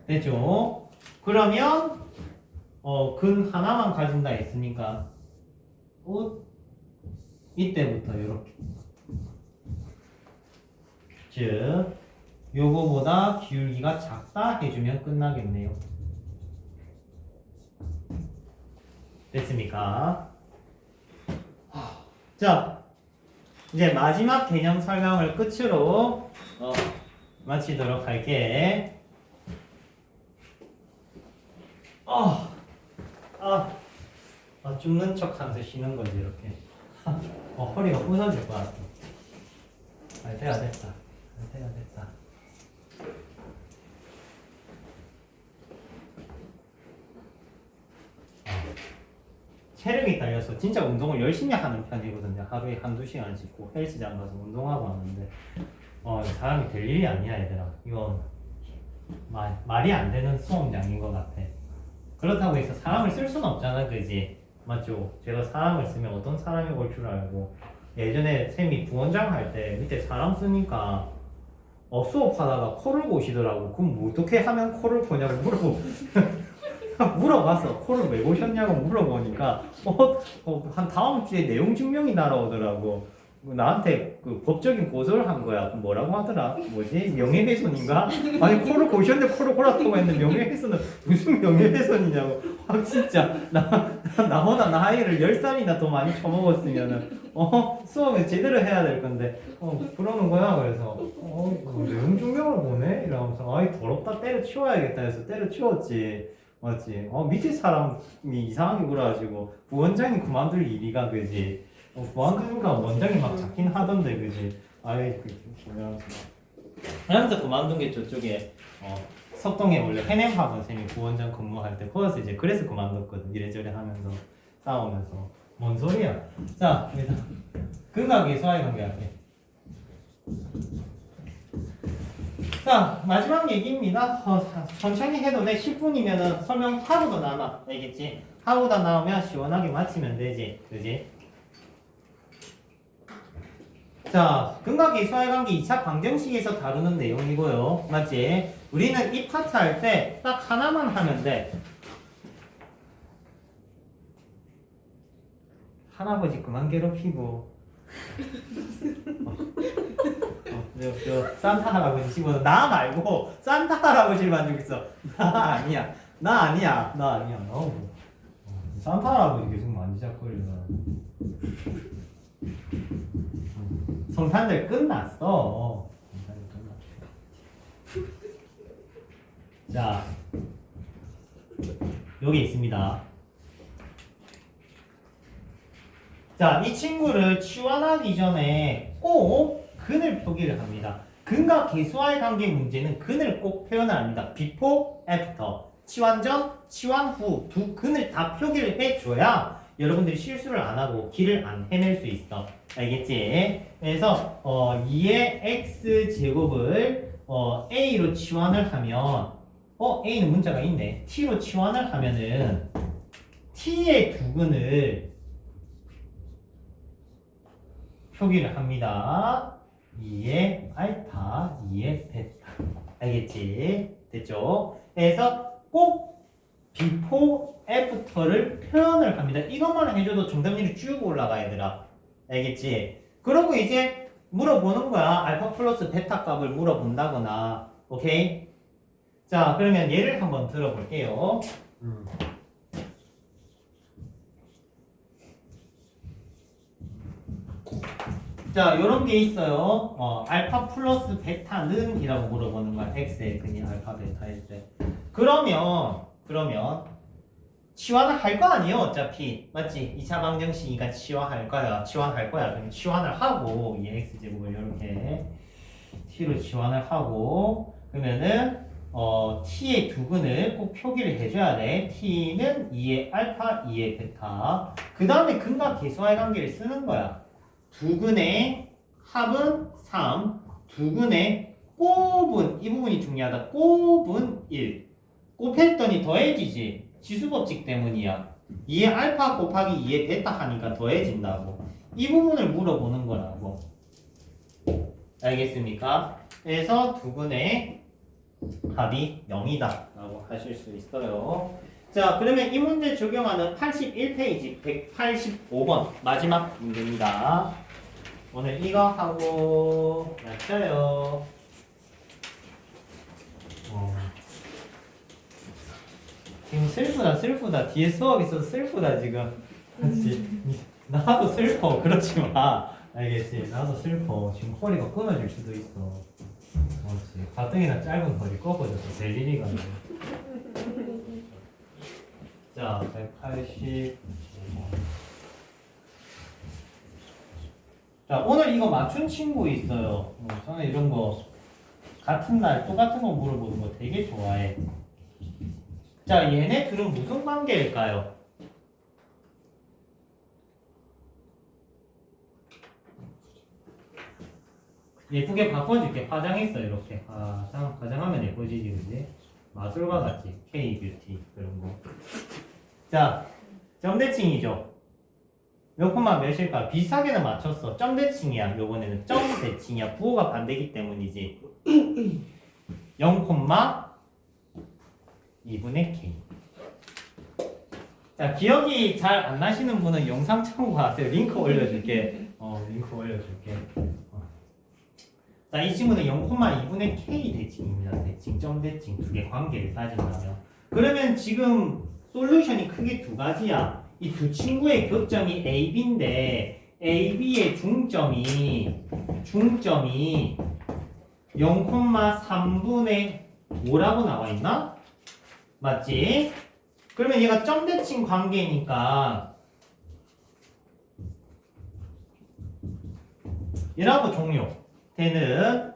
됐죠? 그러면 근 하나만 가진다 했으니까 이때부터 요렇게. 즉 요거보다 기울기가 작다 해주면 끝나겠네요. 됐습니까? 자, 이제 마지막 개념 설명을 끝으로 마치도록 할게. 죽는 척 하면서 쉬는 거지, 이렇게. 허리가 부서질 것 같아. 할 때가 됐다. 할 때가 됐다. 체력이 딸려서 진짜 운동을 열심히 하는 편이거든요. 하루에 한두 시간씩 꼭 헬스장 가서 운동하고 하는데 사람이 될 일이 아니야, 얘들아. 이건 말이 안 되는 수업량인 것 같아. 그렇다고 해서 사람을 쓸 수는 없잖아, 그지? 맞죠? 제가 사람을 쓰면 어떤 사람이 올 줄 알고. 예전에 쌤이 부원장 할 때 밑에 사람 쓰니까 수업하다가 코를 고시더라고. 그럼 뭐 어떻게 하면 코를 고냐고 물어봤어. 코를 왜 고셨냐고 물어보니까 한 다음 주에 내용 증명이 날아오더라고. 나한테 그 법적인 고소를 한 거야. 뭐라고 하더라? 뭐지? 명예훼손인가? 아니 코를 고셨는데 코를 골았다고 했는데 명예훼손은 무슨 명예훼손이냐고. 진짜 나보다 나이를 10살이나 더 많이 처먹었으면은 수업을 제대로 해야 될 건데 그러는 거야. 그래서 내용 증명을 보내? 이러면서 아이 더럽다, 때려치워야겠다 해서 때려치웠지. 맞지? 밑에 사람이 이상하게 굴어가지고 부원장이 그만둘 일이가, 그지? 그만두니까 원장이 막 잡긴 하던데, 그지? 아이, 그러면서 그만둔 게 저쪽에 석동에 원래 해냄학원 쌤이 부원장 근무할 때 거기서 이제 그래서 그만뒀거든. 이래저래 하면서 싸우면서. 뭔 소리야? 자, 그래서 근각의 수화의 관계할게. 자, 마지막 얘기입니다. 천천히 해도 돼. 10분이면은 설명하고도 남아. 알겠지? 하고도 나오면 시원하게 마치면 되지. 그지? 자, 근각의 수화관계 2차 방정식에서 다루는 내용이고요. 맞지? 우리는 이 파트 할 때 딱 하나만 하면 돼. 할아버지 그만 괴롭히고. 산타 할아버지 집어넣어. 나 말고 산타 할아버지만 여기 있어. 나 아니야. 산타 할아버지 계속 만지작거리잖아. 성탄절 끝났어. 자, 여기 있습니다. 자, 이 친구를 치환하기 전에 꼭 근을 표기를 합니다. 근과 계수와의 관계 문제는 근을 꼭 표현을 합니다. before, after. 치환 전, 치환 후 두 근을 다 표기를 해줘야 여러분들이 실수를 안 하고 길을 안 헤맬 수 있어. 알겠지? 그래서 2의 x제곱을 a로 치환을 하면 a는 문자가 있네. t로 치환을 하면은 t의 두 근을 표기를 합니다. 2의 알파, 2의 베타. 알겠지? 됐죠? 그래서 꼭 before, after를 표현을 합니다. 이것만 해줘도 정답률이 쭉 올라가 얘들아. 알겠지? 그러고 이제 물어보는 거야. 알파 플러스 베타 값을 물어본다거나. 오케이? 자, 그러면 예를 한번 들어볼게요. 자, 요런 게 있어요. 알파 플러스 베타는 이라고 물어보는 거야. x의 근이 알파 베타일 때. 그러면 치환을 할 거 아니에요, 어차피. 맞지? 2차 방정식이니까 치환할 거야. 그럼 치환을 하고 이 x제곱을 이렇게 t로 치환을 하고 그러면은 t의 두 근을 꼭 표기를 해줘야 돼. t는 2의 알파, 2의 베타. 그 다음에 근과 계수와의 관계를 쓰는 거야. 두 근의 합은 3, 두 근의 곱은, 이 부분이 중요하다. 곱은 1. 곱했더니 더해지지. 지수법칙 때문이야. 2의 알파 곱하기 2의 베타 하니까 더해진다고. 이 부분을 물어보는 거라고. 알겠습니까? 그래서 두 근의 합이 0이다 라고 하실 수 있어요. 자, 그러면 이 문제 적용하는 81페이지 185번 마지막 문제입니다. 오늘 이거 하고 맞춰요. 지금 슬프다. 뒤에 수업 있어서 슬프다 지금. 나도 슬퍼. 그렇지 마. 알겠지? 나도 슬퍼. 지금 허리가 끊어질 수도 있어. 그렇지. 가뜩이나 짧은 허리 꺾어져서 될 일이가 아니야. 자, 180. 자, 오늘 이거 맞춘 친구 있어요. 저는 이런 거 같은 날 똑같은 거 물어보는 거 되게 좋아해. 자, 얘네 둘은 무슨 관계일까요? 예쁘게 바꿔줄게. 화장했어 이렇게. 화장하면 예뻐지지, 그지? 마술과 같이 K-뷰티 그런 거. 자, 점대칭이죠. 몇 콤마 몇일까? 비슷하게는 맞췄어. 점대칭이야. 요번에는 점대칭이야. 부호가 반대기 때문이지. 0, 2분의 K. 자, 기억이 잘 안 나시는 분은 영상 참고하세요. 링크 올려줄게. 링크 올려줄게. 자, 이 친구는 0,2분의 K 대칭입니다. 대칭, 점대칭 두 개 관계를 따진다면. 그러면 지금 솔루션이 크게 두 가지야. 이 두 친구의 교점이 A, B인데 A, B의 중점이 0,3분의 5라고 나와 있나? 맞지? 그러면 얘가 점대칭 관계니까 얘라고 종료. 대는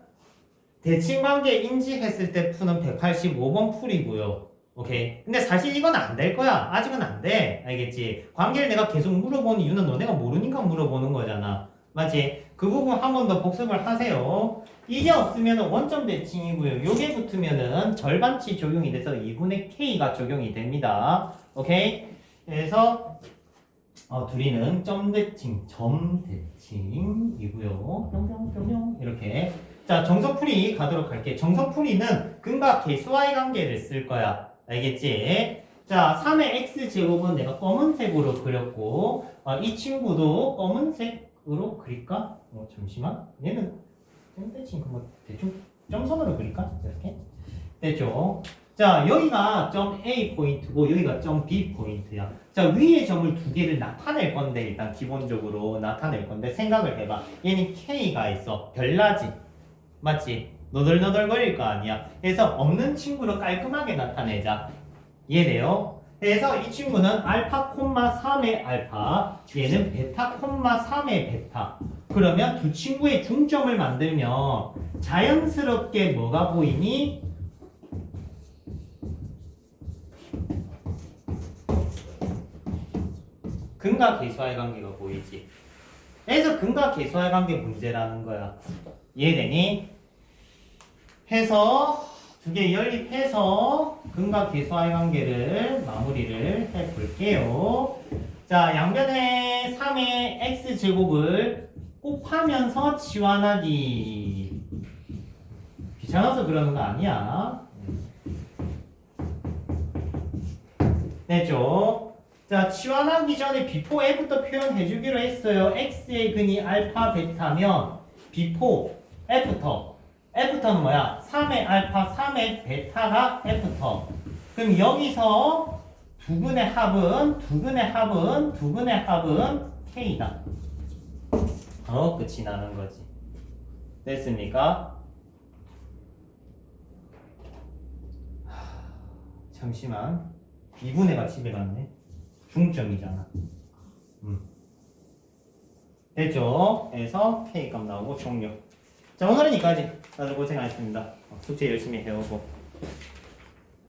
대칭 관계 인지했을 때 푸는 185번 풀이고요. 오케이. 근데 사실 이건 안 될 거야. 아직은 안 돼. 알겠지? 관계를 내가 계속 물어보는 이유는 너네가 모르니까 물어보는 거잖아. 맞지? 그 부분 한 번 더 복습을 하세요. 이게 없으면 원점 대칭이고요. 요게 붙으면은 절반치 적용이 돼서 2분의 K가 적용이 됩니다. 오케이? 그래서 둘이는 점대칭, 점대칭이고요. 뿅뿅뿅뿅 이렇게. 자, 정석풀이 가도록 할게. 정석풀이는 근과 계수와의 관계를 쓸 거야. 알겠지? 자, 3의 x제곱은 내가 검은색으로 그렸고 이 친구도 검은색으로 그릴까? 잠시만. 얘는 점대칭 그거 대충 점선으로 그릴까? 이렇게. 됐죠? 자, 여기가 점 A 포인트고 여기가 점 B 포인트야. 자, 위에 점을 두 개를 나타낼 건데 일단 기본적으로 나타낼 건데 생각을 해봐. 얘는 K가 있어. 별나지. 맞지? 너덜너덜거릴 거 아니야. 그래서 없는 친구로 깔끔하게 나타내자. 이해돼요? 그래서 이 친구는 알파, 3의 알파, 얘는 베타, 3의 베타. 그러면 두 친구의 중점을 만들면 자연스럽게 뭐가 보이니? 근과 계수와의 관계가 보이지. 그래서 근과 계수와의 관계 문제라는 거야. 이해되니? 해서 두 개 연립해서 근과 계수와의 관계를 마무리를 해볼게요. 자, 양변에 3의 x제곱을 곱하면서 치환하기. 귀찮아서 그러는 거 아니야. 됐죠? 자, 치환하기 전에 before f부터 표현해 주기로 했어요. x의 근이 알파 베타면 before f부터는 뭐야? 3의 알파, 3의 베타가 f터. 그럼 여기서 두근의 합은 k다. 끝이 나는 거지. 됐습니까? 잠시만. 2분의 가 집에 갔네. 중점이잖아. 됐죠? 그래서 k 값 나오고 종료. 자, 오늘은 여기까지. 다들 고생하셨습니다. 숙제 열심히 해오고.